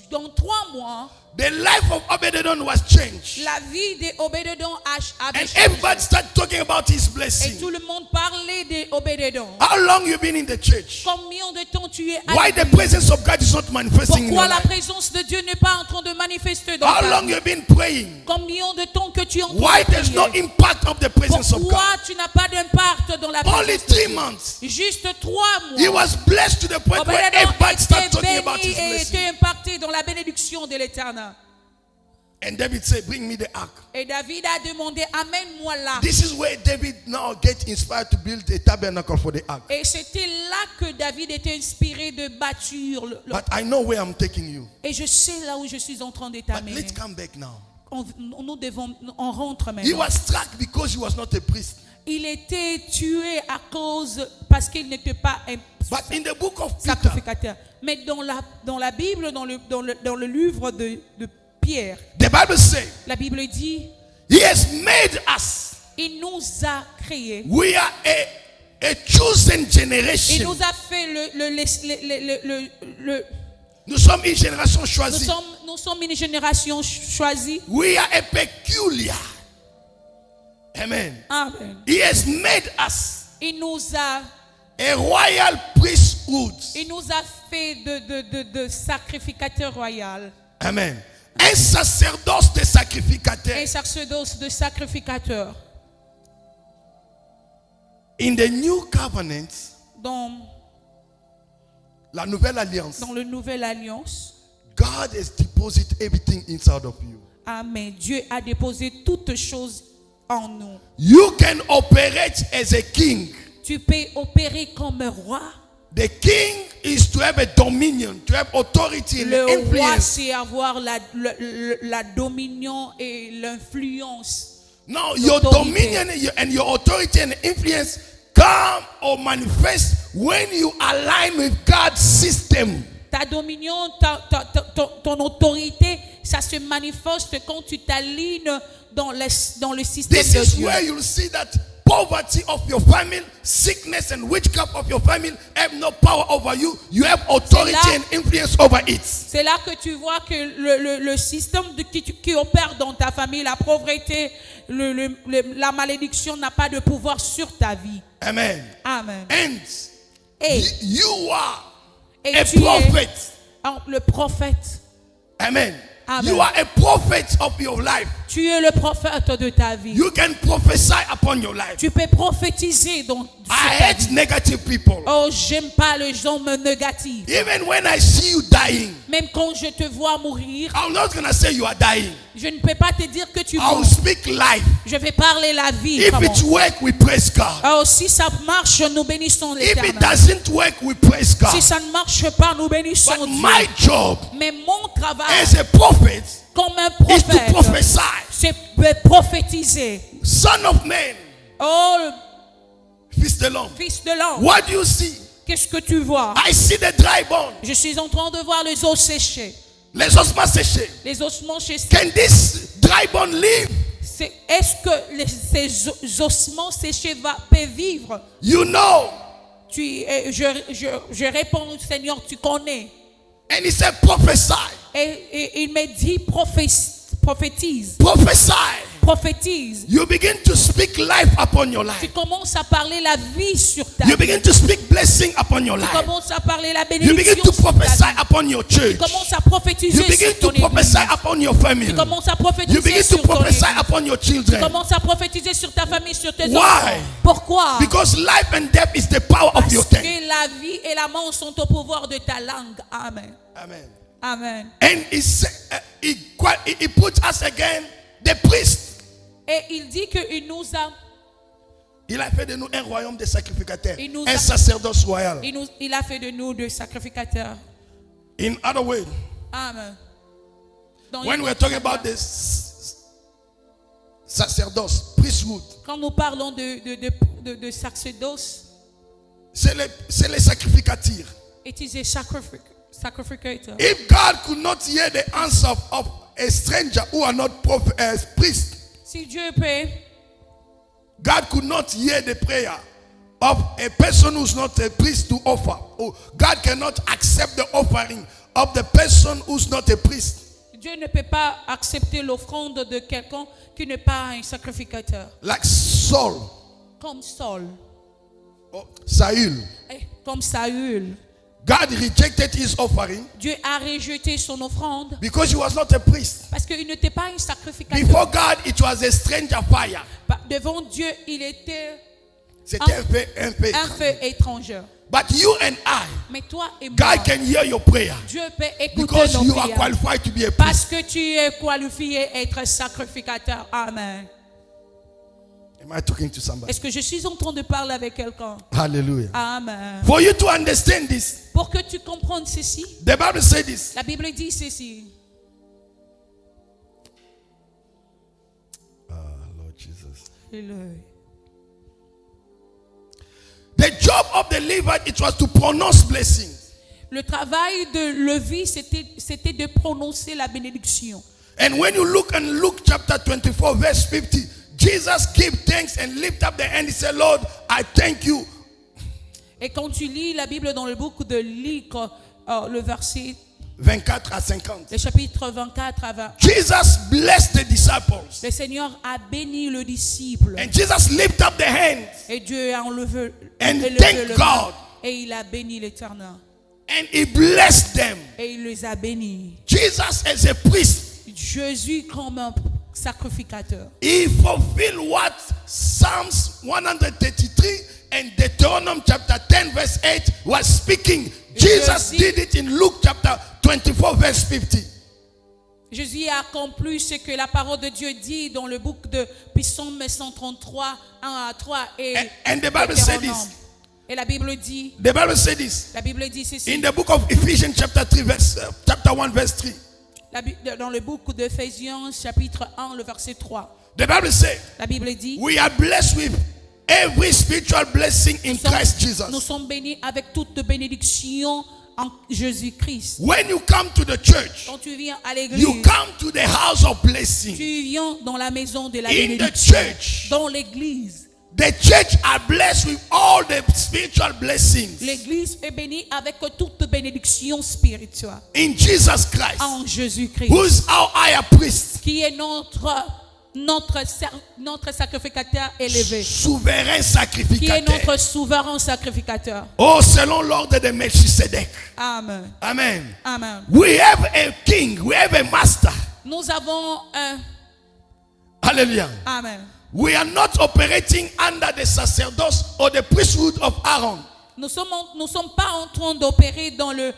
Dans 3 mois, the life of Obed-Edom was changed. la vie de Obed-Edom avait And changé. everybody started talking about his Et blessing. tout le monde parlait de Obed-Edom. How long you been in the church? Combien de temps tu es à Why the l'église? presence of God is not manifesting in Pourquoi your la life? présence de Dieu n'est pas en train de manifester dans How ta long vie? you been praying? Combien de temps que tu es en train Why de there's no prier? impact of the presence of Pourquoi God? tu n'as pas d'impact dans la Only présence de 3 Dieu? months. Juste 3 He mois. was blessed to the point where Obed-Edom everybody started était talking about béni his et blessing. était impacté dans la bénédiction de l'Éternel. And David said, bring me the ark. Et David a demandé, amène-moi là. This is where David now gets inspired to build a tabernacle for the ark. Et c'était là que David était inspiré de bâtir. But I know where I'm taking you. Et je sais là où je suis en train de But t'amener. let's come back now. On rentre He maintenant. was struck because he was not a priest. Il était tué à cause parce qu'il n'était pas un But in the book of Peter, sacrificateur. Mais dans la Bible, dans le livre de Pierre, the Bible says, la Bible dit, he has made us. il nous a créés. We are a chosen Il generation. nous a fait Nous sommes une génération choisie. nous sommes une génération choisie. We are a peculiar. Amen. Amen. He has made us Il nous a a royal priesthood. Il nous a fait de sacrificateurs royaux. Amen. Un sacerdoce de Un sacrificateurs. sacerdoce de sacrificateurs. In the new covenant, Dans la nouvelle alliance, la nouvelle alliance, God has deposited everything inside of you. Amen. Dieu a déposé toutes choses en nous. You can operate as a king. Tu peux opérer comme roi. The king is to have a dominion, to have authority and Le roi, influence. c'est avoir la dominion et l'influence. Now, your Autorité. dominion and your authority and influence come or manifest when you align with God's system. Ta dominion, ton autorité, ça se manifeste quand tu t'alignes dans le système This de is Dieu. where you'll see that poverty of your family, sickness and witchcraft of your family have no power over you. You have authority C'est là- and influence over it. C'est là que tu vois que le système qui opère dans ta famille, la pauvreté, la malédiction n'a pas de pouvoir sur ta vie. Amen. Amen. And Et, You are et a tu es prophet. le prophète. Amen. Amen. You are a prophet of your life. Tu es le prophète de ta vie. You can prophesy upon your life. Tu peux prophétiser sur I ta hate vie. negative people. Oh, j'aime pas les gens négatifs. Even when I see you dying, Même quand je te vois mourir, I'm not going to say you are dying. je ne peux pas te dire que tu I'll meurs. speak life. Je vais parler la vie. If Comment? it works, we praise God. Oh, si ça marche, nous bénissons If it l'Éternel. doesn't work, we praise God. Si ça ne marche pas, nous bénissons But Dieu. my job Mais mon travail as a prophet comme un is to prophète, prophesy. c'est de prophétiser. Son of man, Oh, fils de l'homme. fils de l'homme, What do you see? qu'est-ce que tu vois? I see the dry bones, Je suis en train de voir les os séchés. les ossements séchés. Les ossements séchés. Can this dry bone live? Est-ce que ces ossements séchés peuvent vivre? You know. Je réponds, Seigneur, tu connais. And he said, prophesy. Et il me dit, prophétise. Prophesy. Prophétise. You begin to speak life upon your Tu life. commences à parler la vie sur ta You vie. begin to speak blessing upon your Tu life. commences à parler la You bénédiction begin to sur ta prophesy vie. upon your church. Tu commences à prophétiser You begin sur ton to prophesy église. upon your family. Tu commences à You prophétiser begin to sur ton prophesy église. upon your Tu children. commences à prophétiser sur ta famille, sur tes Why? enfants. Pourquoi? Because life and death is the power of Parce your tongue. que la vie et la mort sont au pouvoir de ta langue. Amen. Amen. Amen. And he put us again, the priest. Et il dit qu'il nous a, Il a fait de nous un royaume de sacrificateurs, Il nous un a- sacerdoce royal. il a fait de nous des sacrificateurs. In other words, Amen. Dans when une we're autre talking manière, about this sacerdoce, priesthood, quand nous parlons de sacerdoce, c'est les sacrificateurs. it is a sacrificator. If God could not hear the answer of a stranger who are not priests, Si Dieu peut, God could not hear the prayer of a person who's not a priest to offer. Oh, God cannot accept the offering of the person who's not a priest. Dieu ne peut pas accepter l'offrande de quelqu'un qui n'est pas un sacrificateur. Like Saul, Comme Saul, or Saul. comme Saül. God rejected his offering Dieu a rejeté son offrande because he was not a priest. parce qu'il n'était pas un sacrificateur. Before God, it was a stranger fire. Devant Dieu, il était C'était un peu un feu étranger. But you and I, Mais toi et moi, God can hear your prayer Dieu peut écouter because nos you are prières. qualified to be a Parce priest. que tu es qualifié à être sacrificateur. Amen. Am I talking to somebody? Est-ce que je suis en train de parler avec quelqu'un? Hallelujah. Amen. For you to understand this, Pour que tu comprennes ceci, the Bible says this. la Bible dit ceci. Lord Jesus. Alléluia. The job of the Levite, it was to pronounce blessings. Le travail de Lévi, c'était de prononcer la bénédiction. And when you look in Luke chapter 24, verse 50, Jesus gave thanks and lift up the hand. He said, Lord, I thank you. Et quand tu lis la Bible dans le book de Luc, le verset, 24 à 50. le chapitre 24 à 20, Jesus blessed the disciples. le Seigneur a béni le disciple. And Jesus lifted up the hands Et Dieu a enlevé And élevé thank le God. main, et il a béni l'Éternel. and he blessed them. Et il les a bénis. Jesus as a priest, Jésus comme un sacrificateur. he fulfilled what Psalms 133 and Deuteronomy chapter 10 verse 8 was speaking. Jesus did it in Luke chapter 24 verse 50. Jésus a accompli ce que la parole de Dieu dit dans le book de Psaume 133, 1 à 3 et And the Bible said Deutéronome. this. Et la Bible dit, The Bible said this la Bible dit ceci. in the book of Ephesians chapter 3 chapter 1 verse 3. Dans le book d'Éphésiens, chapitre 1, le verset 3. The Bible said, La Bible dit, we are blessed with every spiritual blessing in Christ Jesus. nous sommes bénis avec toute bénédiction en Jésus-Christ. When you come to the church, Quand tu viens à l'église, you come to the house of blessing. tu viens dans la maison de la In the bénédiction. church, Dans l'église. the church are blessed with all the spiritual blessings L'église est bénie avec toute bénédiction spirituelle in Jesus Christ, en Jésus-Christ, who is our higher priest. qui est notre notre sacrificateur élevé, souverain qui est sacrificateur. notre souverain sacrificateur. Oh, selon l'ordre de Melchisedec. Amen. Amen. Amen. We have a king, we have a master. Nous avons un... Hallelujah. Amen. We are not operating under the sacerdoce or the priesthood of Aaron. Nous sommes pas en train d'opérer dans le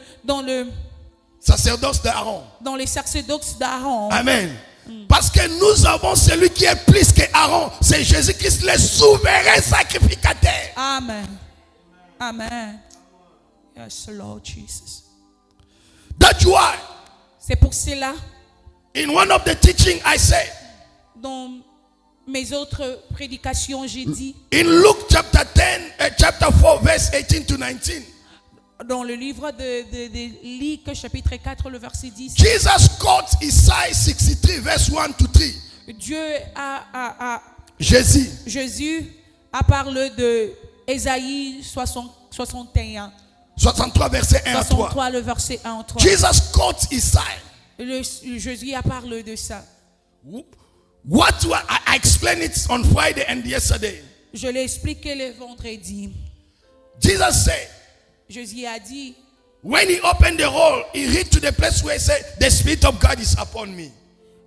Sacerdoce d'Aaron. dans les sacerdoces d'Aaron. Amen. Parce que nous avons celui qui est plus que Aaron. C'est Jésus-Christ, le souverain sacrificateur. Amen. Amen. Yes, Lord Jesus. That's why, C'est pour cela, in one of the teaching I said, dans mes autres prédications, j'ai dit, in Luke chapter 4, verse 18 to 19, dans le livre de Luc, chapitre 4, le verset 10, Jesus quotes Isaiah 63, verse 1 to 3. Dieu Jésus, a parlé de Ésaïe 61. 63, verset 1 à 3. 63, le verset 1 à 3. Jesus quotes Isaiah. Jésus a parlé de ça. I explained it on Friday and yesterday. Je l'ai expliqué le vendredi. Jesus said, Jésus a dit, when he opened the roll, he read to the place where he said, the Spirit of God is upon me.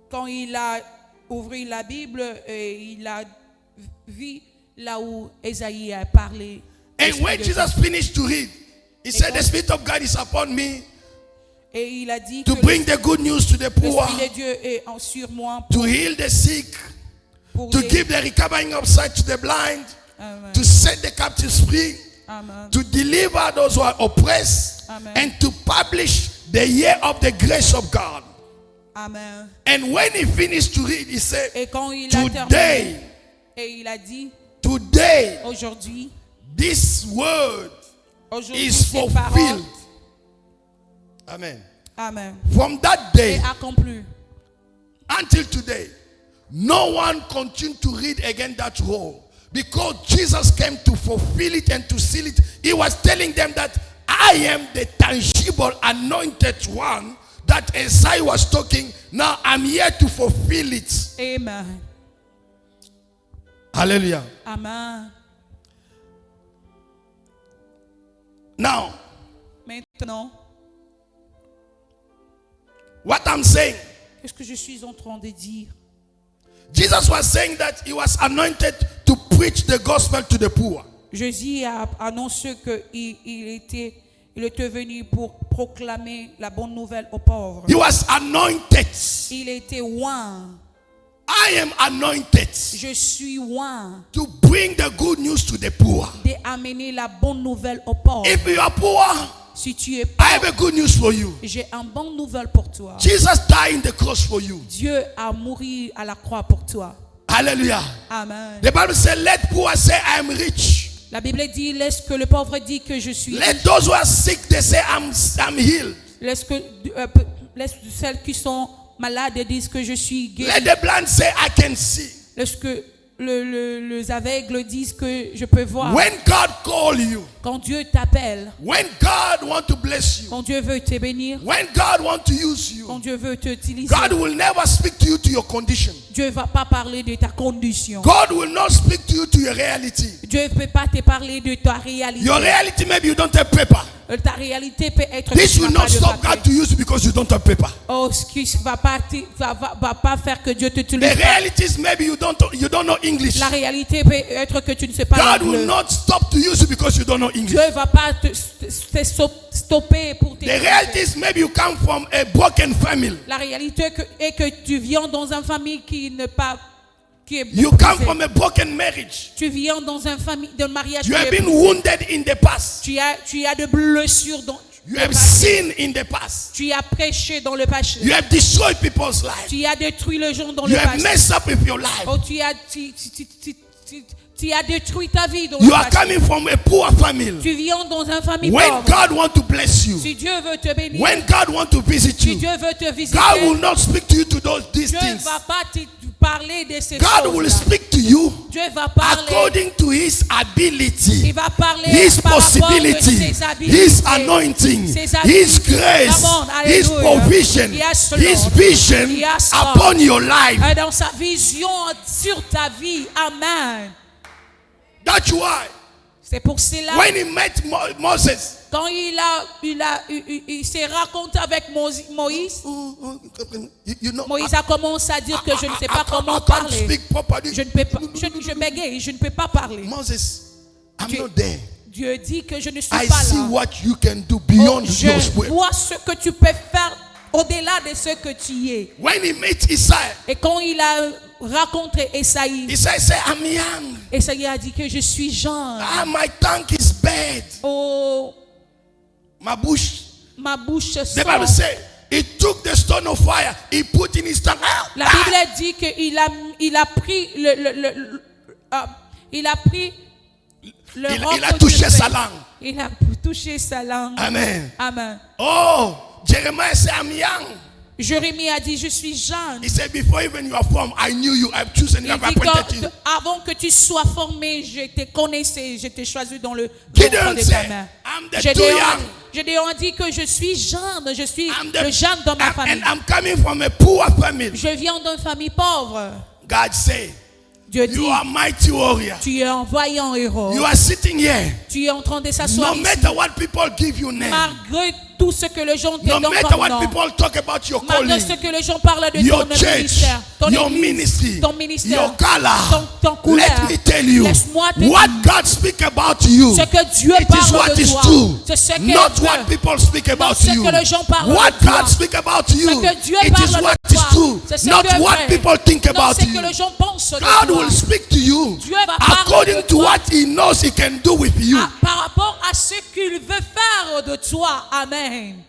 quand il a ouvert la Bible, il a vu là où Ésaïe a parlé. And when Jesus finished to read, he said, the Spirit of God is upon me Et il a dit to que bring the good news to the poor, l'Esprit de Dieu est sur moi to heal the sick, pour to les... give the recovering of sight to the blind, Amen. to set the captives free, Amen. to deliver those who are oppressed, Amen. and to publish the year of the grace of God. Amen. And when he finished to read, he said, Et quand il a terminé, today, et il a dit, aujourd'hui, this word is ces paroles, fulfilled. Amen. Amen, From that day est accompli. until today, no one continued to read again that roll because Jesus came to fulfill it and to seal it. He was telling them that I am the tangible anointed one that Isaiah was talking. Now I'm here to fulfill it. Amen. Hallelujah. Amen. Now, Maintenant, what I'm saying, qu'est-ce que je suis en train de dire? Jesus was saying that he was anointed to preach the gospel to the poor. Jésus a annoncé qu'il était venu pour proclamer la bonne nouvelle aux pauvres. He was anointed. Il était oint. I am anointed Je suis oint to bring the good news to the poor. d'amener la bonne nouvelle aux pauvres. If you are poor, Si tu es I have pauvre, a good news for you. j'ai une bonne nouvelle pour toi. Jesus died in the cross for you. Dieu a mouru à la croix pour toi. Hallelujah. Amen. The Bible says, let poor say I am rich. La Bible dit, laisse que le pauvre dit que je suis Let riche. those who are sick, they say I'm healed. Laisse celles qui sont malades disent que je suis guéri. Let the blind say I can see. Laisse que les aveugles disent que je peux voir. When God call you, Quand Dieu t'appelle, when God want to bless you, quand Dieu veut te bénir, when God want to use you, quand Dieu veut t'utiliser, God will never speak to you to your condition. Dieu ne va pas parler de ta condition. God will not speak to you to your reality. Dieu ne peut pas te parler de ta réalité. Your reality, maybe you don't have paper. Ta réalité peut être This que tu will n'as not pas de stop papier. God to use you because you don't have paper. Oh, ce qui va pas faire que Dieu The t'utilise. reality is maybe you don't know English. La réalité peut être que tu ne sais pas God will l'anglais. not stop to use you because you don't know English. Dieu ne va pas te stopper pour te The reality is maybe you come from a broken family. La réalité est que tu viens dans une famille qui n'est pas qui est You come brisée. from a broken marriage. Tu viens dans une famille de mariage You qui have est been brisée. wounded in the past. Tu as de blessures dans You have sinned in the past. tu as prêché dans le passé. You have destroyed people's lives. Tu as détruit les gens dans You le have passé. messed up with your life. Oh, tu as détruit ta vie dans You le are passé. coming from a poor family. Tu viens dans une famille When pauvre. God wants to bless you, Si Dieu veut te bénir, when God wants to visit si you, Dieu veut te visiter, God will not speak to you to these Dieu ne things. va pas parler de ces God will choses. speak to you Dieu va parler. according to His ability, Il va parler His par rapport de possibility, ses habilités, His anointing, ses His habilités. grace, Come on, His hallelujah. provision, Yes, Lord. His vision Yes, Lord. upon your life. Dans sa vision sur ta vie. Amen. That's why C'est pour cela, when He met Moses, quand il s'est raconté avec Moïse, you know, Moïse a commencé à dire que je ne sais pas comment I can't parler. speak properly. Je ne peux pas, je bégaye, je ne peux pas parler. Moses, I'm Dieu- not there. Dieu dit que je ne suis I pas see là. what you can do Oh, beyond your je words. vois ce que tu peux faire au-delà de ce que tu es. When He met Isaiah, Et quand il a rencontré Esaïe, He said, I'm young. Esaïe a dit que je suis jeune. My tongue is bad. Oh, My bush. ma bouche The sent. Bible says, He took the stone of fire, He put in His tongue. La Bible dit qu'il a pris il a pris le Il roc a de touché feu. sa langue. Il a touché sa langue. Amen. Amen. Oh, Jeremiah said, I'm young. Jérémie a dit, je suis jeune. He said, before even you are formed, I knew you, I've chosen you, Il I've dit appointed you. avant que tu sois formé, je te connaissais, je t'ai choisi dans le Gideon ventre de ta said, mère. I'm the too young. Gédéon dit que je suis jeune, je suis I'm le jeune dans ma and famille. I'm coming from a poor family. Je viens d'une famille pauvre. God said, Dieu dit, you are mighty warrior. tu es un vaillant héros. You are sitting here. Tu es en train de s'asseoir No ici. matter what people give you name, Malgré tout ce que les gens te no donnent matter comme what nom, people talk about your malgré calling, ce que les gens parlent de your ton church, ministère, ton your église, ministry, ton ministère, your color, ton couleur, let me tell you, laisse-moi te what dire, God speak about you, ce que Dieu it is parle what de is toi, true, c'est ce que not Dieu, what people speak about ce you. que les gens parlent What de toi. God speak about you, Ce que Dieu it parle is de what toi, is true, c'est ce not que what vrai. people think Non, about c'est you. que les gens pensent de God toi. will speak to you Dieu va parler according de to toi. what He knows He can do with you. Par rapport à ce qu'il veut faire de toi. Amen.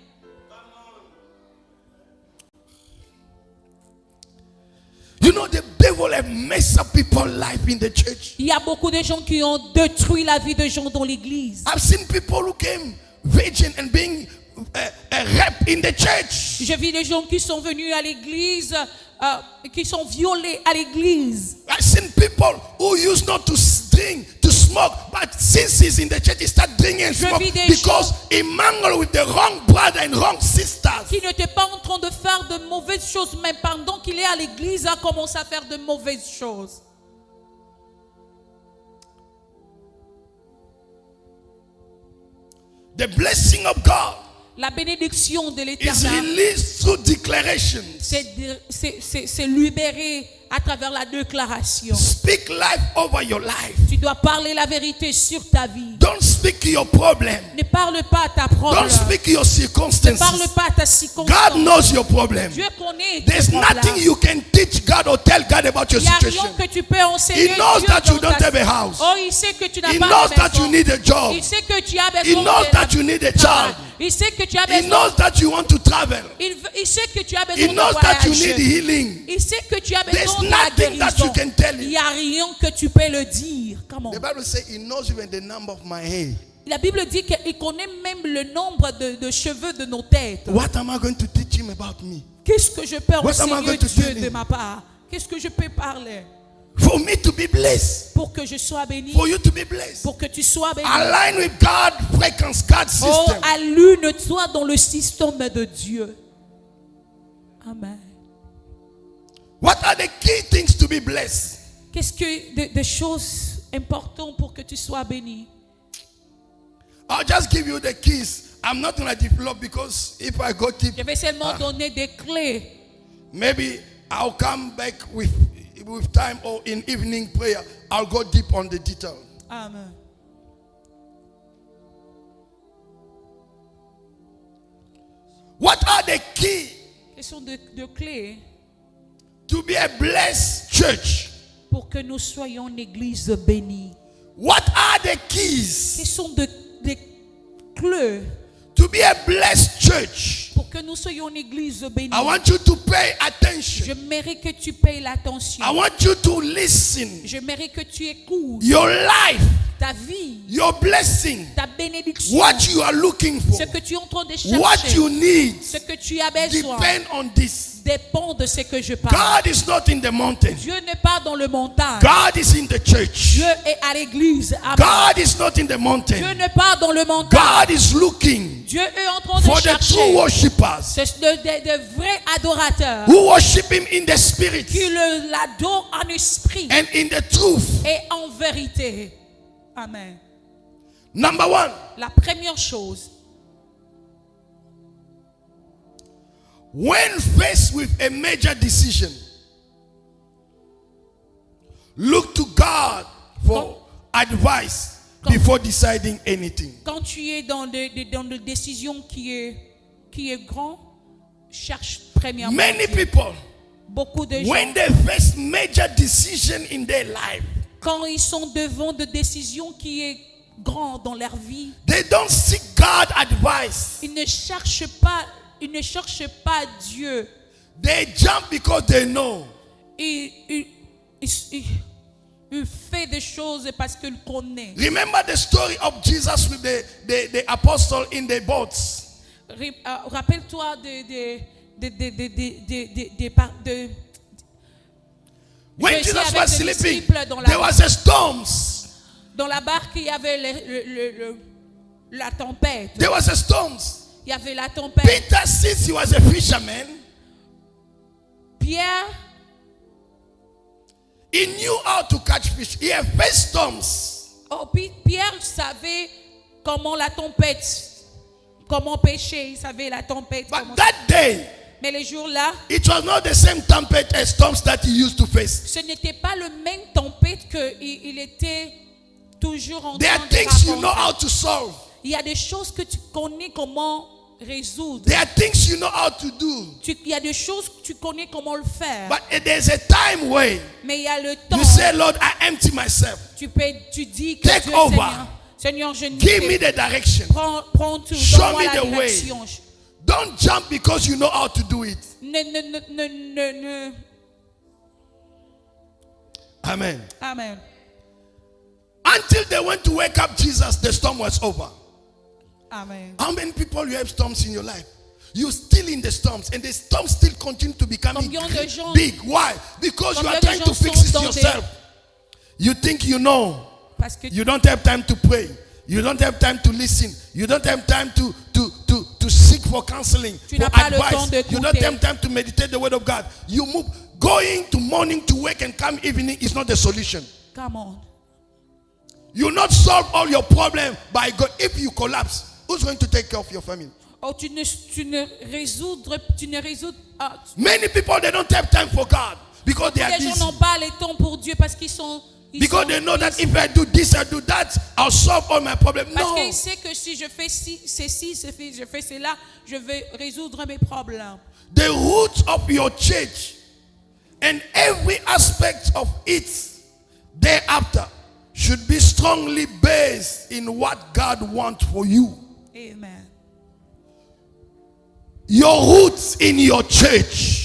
You know, the devil have messed up people's life in the church. Il y a beaucoup de gens qui ont détruit la vie de gens dans l'église. I've seen people who came virgin and being raped in the church. J'ai vu des gens qui sont venus à l'église, qui sont violés à l'église. I've seen people who used not to drink, to smoke, but since he's in the church, he start drinking and smoke vis des because he mingled with the wrong brother and wrong sisters. Qui n'était pas en train de faire de mauvaises choses, mais pendant qu'il est à l'église, a commencé à faire de mauvaises choses. The blessing of God La bénédiction de is l'Éternel, released through declarations. c'est libéré à travers la déclaration. Speak life over your life. Tu dois parler la vérité sur ta vie. Don't speak your problem. Ne parle pas à ta problème. Don't speak your Ne circumstances. parle pas à ta God circonstance. knows your problem. Dieu connaît tes There's nothing problèmes. you can teach God or tell God about your Il n'y a situation. rien que tu peux enseigner He knows Dieu that you dans don't ta have a vie. house. Oh, il sait que tu n'as He pas knows de that you maison. need a job. Il sait que tu as He besoin knows de that you need a travail. child. Il sait que tu as He besoin. knows that you want to travel. Il sait que tu as He besoin de knows that you need voyager. healing. Il sait que tu as There's besoin de la nothing that guérison. you can tell Il him. n'y a rien que tu peux le dire. Comment? The Bible says He knows even the number of my hair. La Bible dit qu'il connaît même le nombre de cheveux de nos têtes. What am I going to teach him about me? Qu'est-ce que je peux What am I enseigner going to Dieu tell de him? ma part? Qu'est-ce que je peux parler For me to be blessed. pour que je sois béni? For you to be blessed. Pour que tu sois béni. Align with God's frequency, God's Oh, system. allume-toi dans le système de Dieu. Amen. What are the key things to be blessed? Qu'est-ce que des choses importantes pour que tu sois béni? I'll just give you the keys. I'm not going to develop because if I go deep, Je vais seulement donner des clés. maybe I'll come back with time or in evening prayer. I'll go deep on the detail. Amen. What are the key Quelles sont de clés to be a blessed church? pour que nous soyons une église bénie? What are the keys Quelles sont des clés to be a blessed church? pour que nous soyons une église bénie. I want you to pay attention. J'aimerais que tu payes l'attention. I want you to listen. J'aimerais que tu écoutes Your life, ta vie, your blessing, ta bénédiction, what you are looking for, ce que tu es en train de what chercher, you need, ce que tu as besoin, depend on this. dépend de ce que je parle. God is not in the mountain. Dieu n'est pas dans le montagne. God is in the church. Dieu est à l'église. Amen. God is not in the Dieu mountain. n'est pas dans le montagne. God is looking Dieu est en train for de the chercher true worshippers de vrais adorateurs who worship Him in the spirit qui l'adorent en esprit and in the truth. et en vérité. Amen. Number one, La première chose, when faced with a major decision, look to God for advice before deciding anything. quand tu es dans des décisions qui est grand, cherche premièrement Many Dieu. people, Beaucoup de gens, when they face major decision in their life, quand ils sont devant de décisions qui est grand dans leur vie, they don't seek God advice. ils ne cherchent pas Dieu. They jump because they know. Il fait des choses parce qu'il connaît. Remember the story of Jesus with the apostle in the boats. Rappelle-toi When Jésus Jesus avec was les sleeping, disciples dans la- there was a storm. dans la barque, il y avait la tempête. There was a storm. Il y avait la tempête. Peter, since he was a fisherman, Pierre, he knew how to catch fish. He had faced storms. Pierre savait comment la tempête, comment pêcher. Il savait la tempête. But comment- that day, Mais les jours-là, it was not the same tempest as storms that he used to face. ce n'était pas le même tempête qu'il était toujours en There train are de things you know raconter. how to solve. Il y a des choses que tu connais comment résoudre. There are things you know how to do. Il y a des choses que tu connais comment le faire. But there's a time where Mais il y a le temps. you say, Lord, I empty myself. Tu dis que Take Dieu, over. Seigneur, je nie. Give me the direction. Prends tout. Show Donne-moi me la the way. direction. Don't jump because you know how to do it. Amen. Amen. Until they went to wake up Jesus, the storm was over. Amen. How many people you have storms in your life? You're still in the storms, and the storms still continue to become Combien de gens- big. Why? Because you are Combien de trying to gens fix sont it dans yourself. You think you know. Parce que You don't have time to pray. You don't have time to listen. You don't have time to seek for counseling, Tu for n'as pas le temps advice. d'écouter. You don't have time to meditate the word of God. You move. Going to morning to work and come evening is not the solution. come on. You not solve all your problems by God. If you collapse, who's going to take care of your family? Oh, tu ne résous. Many people, they don't have time for God because they are Les gens busy. n'ont pas le temps pour Dieu parce qu'ils sont. Because they know that if I do this, I do that, I'll solve all my problems. Parce No. qu'ils savent que si je fais je fais cela, je vais résoudre mes problèmes. The roots of your church and every aspect of it thereafter should be strongly based in what God wants for you. Amen. Your roots in your church,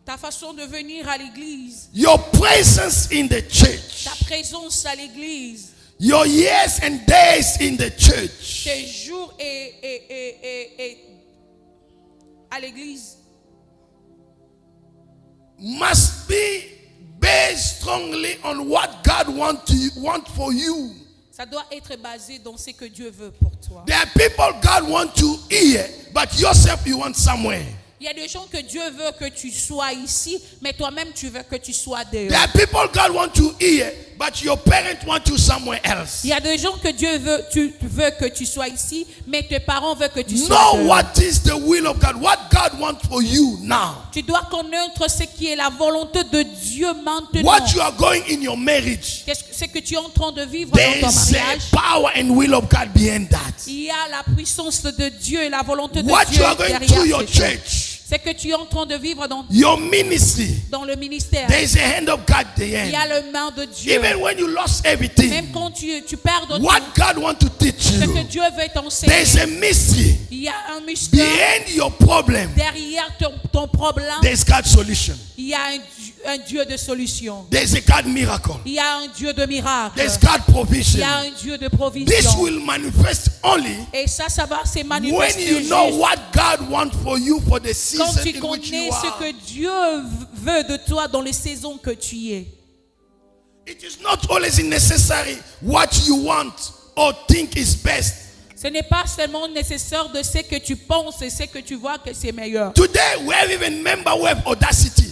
Ta façon de venir à l'église, your presence in the church, ta présence à l'église, your years and days in the church tes jours et à l'église must be based strongly on what God want for you. ça doit être basé dans ce que Dieu veut pour toi. There are people God wants to hear, but yourself you want somewhere. Il y a des gens que Dieu veut que tu sois ici, mais toi-même tu veux que tu sois There dehors. are people God wants to hear, but your parents want you somewhere else. Il y a des gens que Dieu veut, tu veux que tu sois ici, mais tes parents veulent que tu sois Know dehors. what is the will of God, what God wants for you now. Tu dois connaître ce qui est la volonté de Dieu maintenant. What you are going in your marriage, Qu'est-ce que c'est que tu es en train de vivre there dans ton is mariage? a power and will of God behind that. Il y a la puissance de Dieu et la volonté de What Dieu you are going derrière through your ces choses. church, c'est que tu es en train de vivre your ministry, dans le ministère. there is a hand of God at the Il y end. a le main de Dieu. Even when you lost Même everything, quand tu perds de what tout, God wants to teach ce que you, Dieu veut there is t'enseigner. a mystery. Il y a un mystère Behind your problem, derrière ton problème. there's God's solution. Il y a un Dieu de solution. There's a God miracle. Il y a un Dieu de miracle. There's God Il provision. y a un Dieu de This provision. will manifest only Et ça va se when manifester you know juste what God wants for you for the quand season tu in which connais you ce are. que Dieu veut de toi dans les saisons que tu es. It is not always necessary what you want or think is best. Ce n'est pas seulement nécessaire de ce que tu penses et ce que tu vois que c'est meilleur. Today we have even member who have audacity.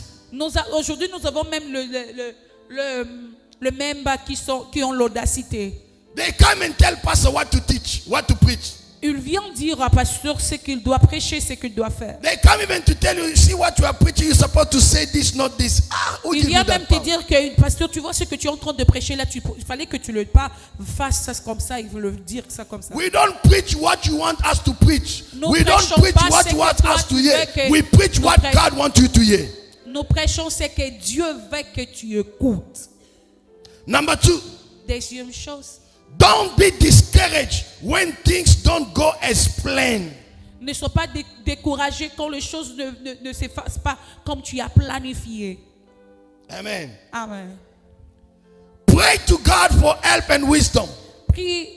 Aujourd'hui, nous avons même le membre qui ont l'audacité. They come and tell pastor what to teach, what to preach. Il vient dire à pasteur ce qu'il doit prêcher, ce qu'il doit faire. They come even to tell you, see what you are preaching, you're supposed to say this, not this. Who Il give you vient that même te power? dire que pasteur, tu vois ce que tu es en train de prêcher là, il fallait que tu le pas fasses ça comme ça, il veut le dire ça comme ça. We don't preach what you want us to preach. Nous We don't prêchons preach pas what ce you que want toi us to tu hear. veux que We preach nous what prêchons. God wants you to hear. Nous prêchons ce que Dieu veut que tu écoutes. Number 2, Deuxième chose, don't be discouraged when things don't go as planned. ne sois pas découragé quand les choses ne se fassent pas comme tu as planifié. Amen. Amen. Pray to God for help and wisdom. Prie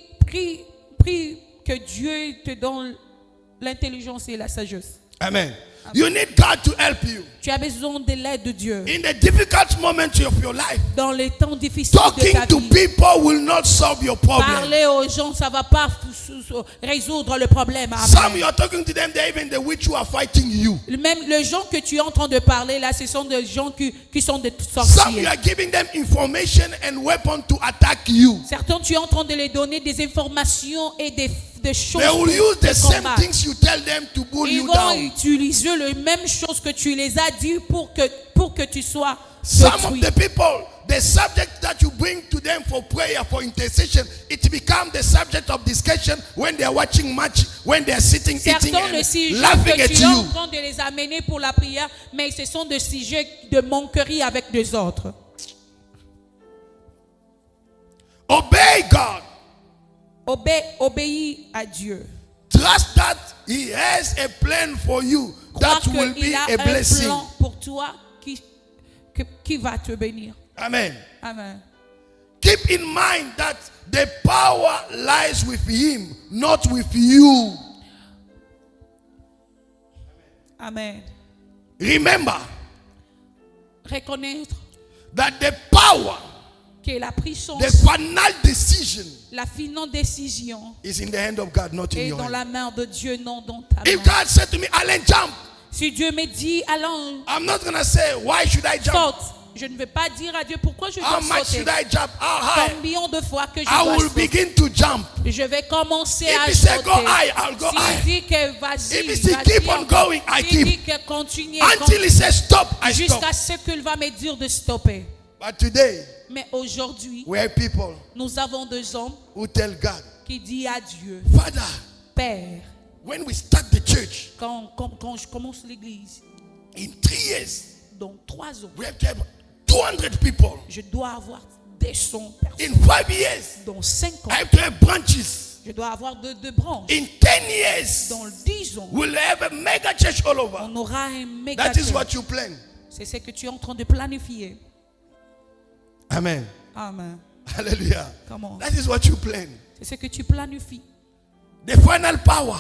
que Dieu te donne l'intelligence et la sagesse. Amen. You need God to help you. Tu as besoin de l'aide de Dieu. In the difficult moments of your life, Dans les temps difficiles de talking ta to vie, people will not solve your problem. parler aux gens, ça ne va pas résoudre le problème. Amen. Some you are talking to them, they're even the witch who are fighting you. Même les gens que tu es en train de parler là, ce sont des gens qui sont des Some you sorciers. are giving them information and weapon to attack you. Certains, tu es en train de les donner des informations et des choses They will use the de same combat. things you tell them to pull Ils you vont down. utiliser les mêmes choses que tu les as dit pour que tu sois Some of détruit. the people, the subject that you bring to them for prayer, for intercession, it becomes the subject of discussion when they are watching match, when they are sitting, eating, Certains des and sujets laughing que at tu es en you. train de les amener pour la prière, mais ce sont des sujets de moquerie avec des autres. Obey God. Obéis à Dieu. Trust that He has a plan for you Crois that will qu'il be a a un blessing. plan pour toi qui va te bénir. Amen. Amen. Keep in mind that the power lies with Him, not with you. Amen. Remember Reconnaître that the power, que la puissance, the final decision la finale décision is in the hand of God, not in est your dans hand. la main de Dieu, non dans ta If main. God said to me, Alan, jump, Si Dieu me dit, allons, I'm not going to say, why should I jump? saute. Je ne vais pas dire à Dieu pourquoi je How dois much sauter. should I jump? How high? Combien de fois que je I dois will sauter. begin to jump. Je vais commencer If à he say sauter. go high, I'll go S'il high. dit que vas-y, If he say vas-y keep on encore. going, I S'il keep. dit que continue, Until He says stop, I stop. jusqu'à ce qu'il va me dire de stopper. But today, Mais aujourd'hui, we have people nous avons des hommes who tell God, qui disent à Dieu, Father, Père, when we start the church, quand je commence l'église, in 3 years, dans 3 ans, we have to have 200 people. je dois avoir des sons personnes. In 5 years, Dans 5 ans, I have to have branches. je dois avoir deux branches. In 10 years, Dans 10 ans, we'll have a mega church all over. on aura un méga That is church. what you plan. C'est ce que tu es en train de planifier. Amen. Amen. Hallelujah. Come on. That is what you plan. C'est ce que tu planifies. The final power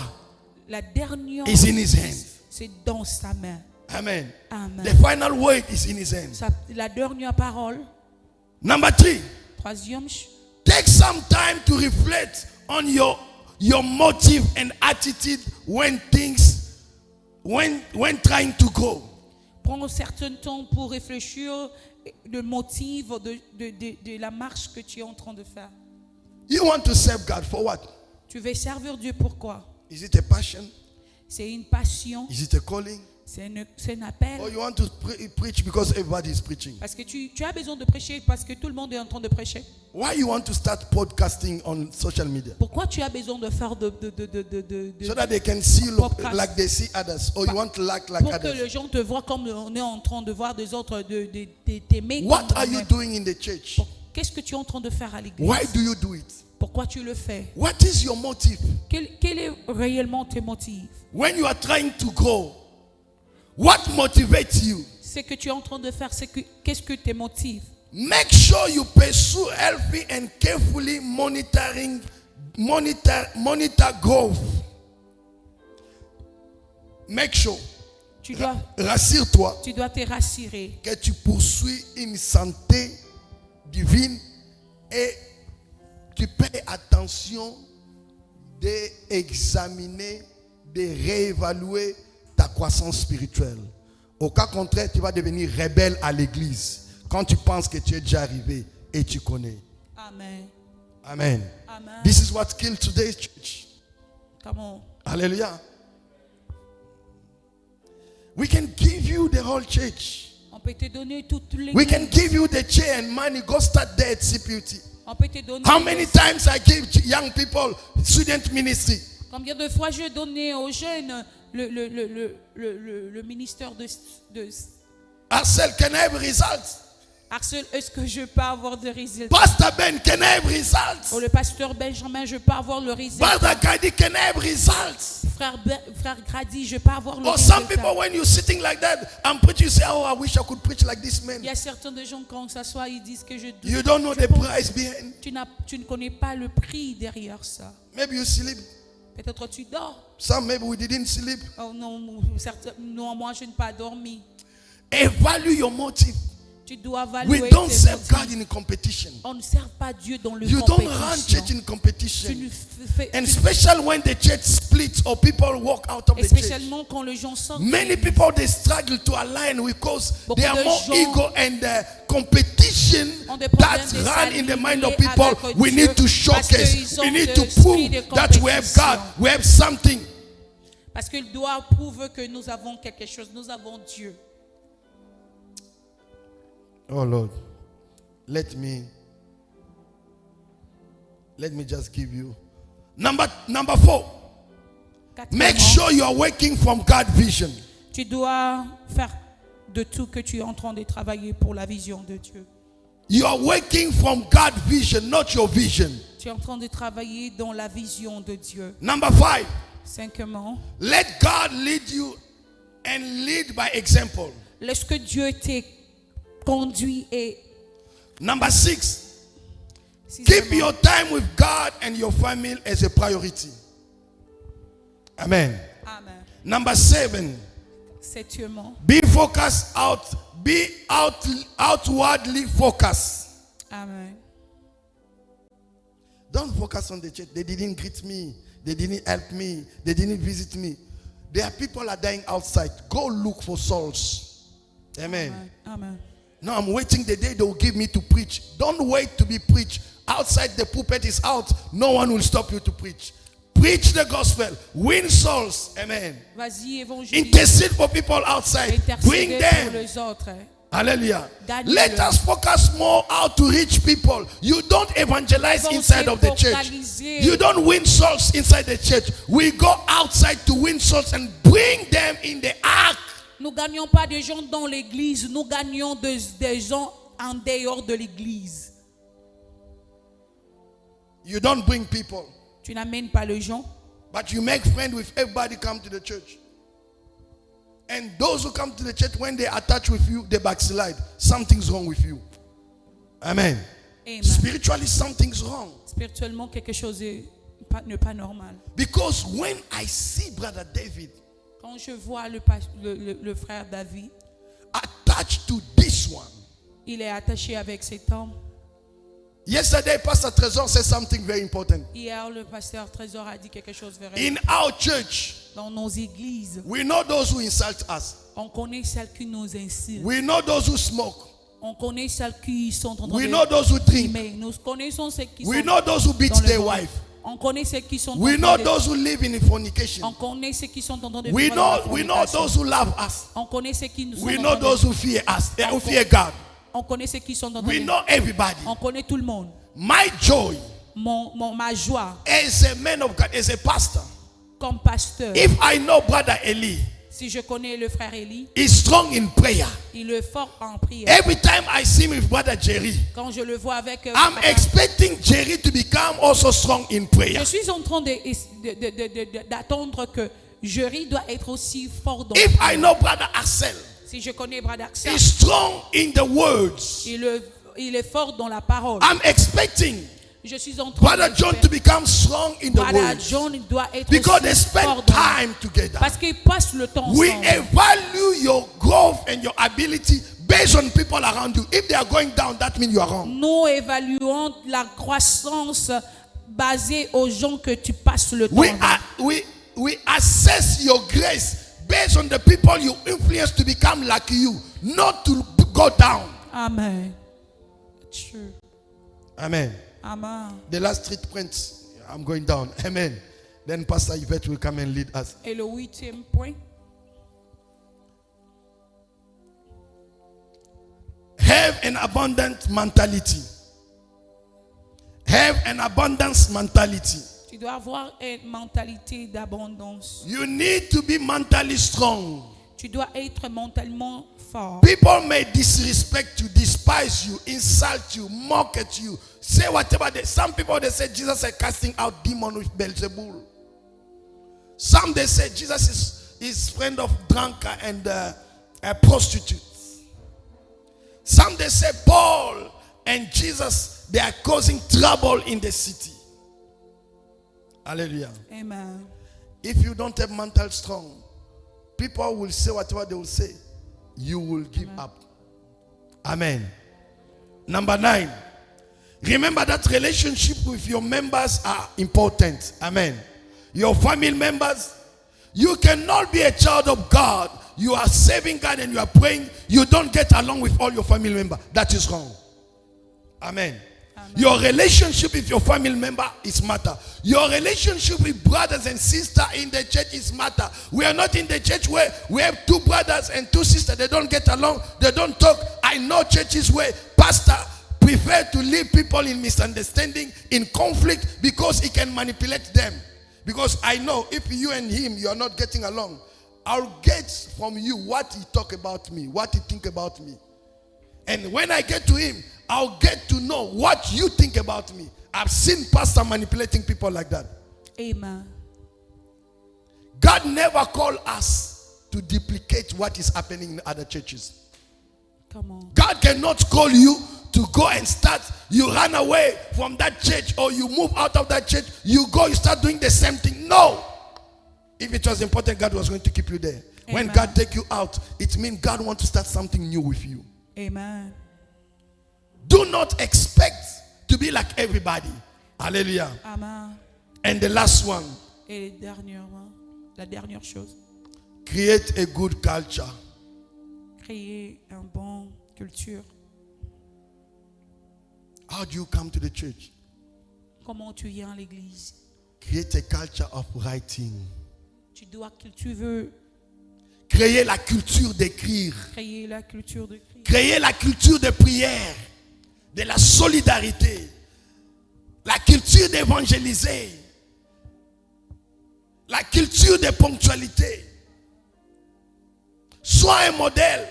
La dernière, is in His hand. c'est dans sa main. Amen. Amen. The final word is in His hand. La dernière parole, Number 3, troisième, take some time to reflect on your motive and attitude when trying to grow. prends un certain temps pour réfléchir le motif de la marche que tu es en train de faire. You want to serve God for what? Tu veux servir Dieu pourquoi? Is it a passion? C'est une passion, Is it a calling? C'est un appel. Or you want to preach because everybody is preaching. Parce que tu as besoin de prêcher parce que tout le monde est en train de prêcher. Why you want to start podcasting on social media? Pourquoi tu as besoin de faire So that they can see podcast. like they see others. Or you want to like pour que others. les gens te voient comme on est en train de voir des autres, de t'aimer. What comme are you on-aime. doing in the church? Qu'est-ce que tu es en train de faire à l'église? Why do you do it? Pourquoi tu le fais? What is your motive? Quel est réellement tes motifs? When you are trying to grow, what motivates you? Ce que tu es en train de faire, qu'est-ce que tes motifs? Make sure you pursue healthy and carefully monitor growth. Make sure. Rassure-toi Tu dois te rassurer que tu poursuis une santé divine et tu payes attention d'examiner, de réévaluer ta croissance spirituelle. Au cas contraire, tu vas devenir rebelle à l'église quand tu penses que tu es déjà arrivé et tu connais. Amen. Amen. Amen. This is what killed today's church. Come on. Hallelujah. We can give you the whole church. On peut te donner toute l'église. We can give you the chair and money. Go start there at CPUT. On peut te donner. How many times I give young people student ministry? Combien de fois je donnais aux jeunes le ministère de Marcel, can I have results? Axel, est-ce que je peux avoir des résultats? Pastor Ben, can I have results? Oh, le pasteur Benjamin, je peux avoir le résultat. Pastor Gadi, can I have results? Frère Grady, je peux avoir le Or résultat. some people, when you're sitting like that and preaching, you say, oh, I wish I could preach like this man. Il y a certains de gens quand on s'assoit, ils disent que You don't know the price behind. tu ne connais pas le prix derrière ça. Maybe you sleep. Peut-être tu dors. Some maybe we didn't sleep. Oh non, non, moi je n'ai pas dormi. Evaluate your motive. Tu dois évaluer We don't tes serve motifs. God in competition. On ne sert pas Dieu dans le You don't run church in compétition. competition. Tu ne fais- And tu- especially when the church splits or people walk out of Et the church. spécialement quand les gens sortent. Many people they struggle to align because Beaucoup they are de more gens ego and competition ont des problèmes that de run in the mind of s'aligner people. avec We Dieu need to parce showcase. qu'ils We ont need to l'esprit prove de that we have God. compétition. We have something. Parce qu'ils doivent prouver que nous avons quelque chose. Nous avons Dieu. Oh Lord, let me just give you number 4. Make Quatrièmement, sure you are working from God's vision. tu dois faire de tout que tu es en train de travailler pour la vision de Dieu. You are working from God's vision, not your vision. Tu es en train de travailler dans la vision de Dieu. Number 5. Cinquièmement, Let God lead you and lead by example. laisse que Dieu t'ait conduit et Number 6. Keep sixièmement, your time with God and your family as a priority. Amen. Amen. Number 7. Septièmement, Be outwardly focused. Amen. Don't focus on the church. They didn't greet me. They didn't help me. They didn't visit me. There are people are dying outside. Go look for souls. Amen. Amen. Now I'm waiting the day they will give me to preach. Don't wait to be preached. Outside the pulpit is out. No one will stop you to preach. Preach the gospel. Win souls. Amen. Vas-y, évangélise. Intercede for people outside. Bring Intercéder pour them. les autres. Hallelujah. Gagne-le. Let us focus more how to reach people. You don't evangelize inside of the church. Focaliser. You don't win souls inside the church. We go outside to win souls and bring them in the ark. Nous ne gagnons pas des gens dans l'église, nous gagnons des gens en dehors de l'église. You don't bring people, Tu n'amènes pas les gens, but you make friends with everybody come to the church. And those who come to the church, when they attach with you, they backslide. Something's wrong with you. Amen. Amen. Spiritually, something's wrong. Spirituellement, quelque chose n'est pas normal. Because when I see Brother David Quand je vois le frère David, attached to this one, il est attaché avec cet homme. yesterday, Pastor Trésor said something very important. Hier, le pasteur Trésor a dit quelque chose de vrai. In our church, Dans nos églises, we know those who insult us. on connaît celles qui nous insultent. We know those who smoke. On connaît celles qui sont en train We de know those who drink. fumer. Nous connaissons ceux qui We sont know those who beat dans le their monde. wife. On connaît ceux qui sont We en know train de- those who live in fornication. On connaît ceux qui sont en train de We vivre dans la know fornication. those who love us. On connaît ceux qui nous sont We en know train de- those who fear us, who fear God. On connaît ceux qui sont en train We de- know everybody. On connaît tout le monde. My joy Ma joie as a man of God, as a pastor, comme pasteur, if I know Brother Eli si je connais le frère Élie, is strong in prayer, il est fort en prière. every time I see him with Brother Jerry, Quand je le vois avec I'm papa, expecting Jerry to become also strong in prayer. je suis en train d'attendre que Jerry doit être aussi fort dans If I know Brother Axel Si je connais Brad Axel, is strong in the words, il est fort dans la parole. I'm expecting Je suis en train Brother John to become strong in the Brother words. John doit être Because aussi they spend fort dans time together. parce qu'ils passent le temps We ensemble. evaluate your growth and your ability based on people around you. If they are going down, that means you are wrong. Nous évaluons la croissance basée aux gens que tu passes le temps We, avec. we assess your grace based on the people you influence to become like you, not to go down. Amen. True. Amen. Amen. The last 3 points, I'm going down. Amen. Then Pastor Yvette will come and lead us. Et le 8e point, Have an abundant mentality. Have an abundance mentality. tu dois avoir une mentalité d'abondance. You need to be mentally strong. Tu dois être mentalement fort. People may disrespect you, despise you, insult you, mock at you, say whatever they. Some people they say Jesus is casting out demons with Beelzebul. Some they say Jesus is friend of drunkard and prostitutes. Some they say Paul and Jesus they are causing trouble in the city. Hallelujah. Amen. If you don't have mental strong, people will say whatever they will say. You will give up. Amen. Number 9. Remember that relationship with your members are important. Amen. Your family members. You cannot be a child of God. You are serving God and you are praying. You don't get along with all your family members. That is wrong. Amen. Your relationship with your family member is matter. Your relationship with brothers and sisters in the church is matter. We are not in the church where we have 2 brothers and 2 sisters. They don't get along. They don't talk. I know churches where pastor prefer to leave people in misunderstanding, in conflict, because he can manipulate them. Because I know if you and him, you are not getting along, I'll get from you what he talk about me, what he think about me. And when I get to him, I'll get to know what you think about me. I've seen pastor manipulating people like that. Amen. God never called us to duplicate what is happening in other churches. Come on. God cannot call you to go and start. You run away from that church or you move out of that church. You go, you start doing the same thing. No. If it was important, God was going to keep you there. When Amen. God take you out, it means God wants to start something new with you. Amen. Do not expect to be like everybody. Hallelujah. Amen. And the last one, Et dernièrement, la dernière chose, create a good culture. créer une bonne culture. How do you come to the church? Comment tu viens à l'église? Create a culture of writing. Tu veux Créer la culture d'écrire. créer la culture de Christ. Créer la culture de prière, de la solidarité, la culture d'évangéliser, la culture de ponctualité. Sois un modèle.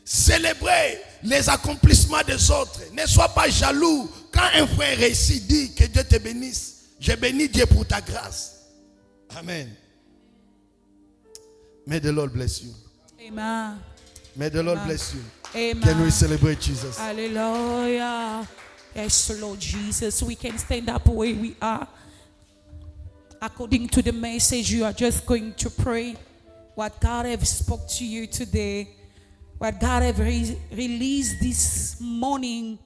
Célébrer les accomplissements des autres. Ne sois pas jaloux. Quand un frère réussit, dis que Dieu te bénisse. Je bénis Dieu pour ta grâce. Amen. May the Lord bless you. Amen. May the Lord Amen. bless you. Amen. Can we celebrate Jesus? Hallelujah. Yes, Lord Jesus. We can stand up where we are. According to the message, you are just going to pray what God has spoke to you today. What God has released this morning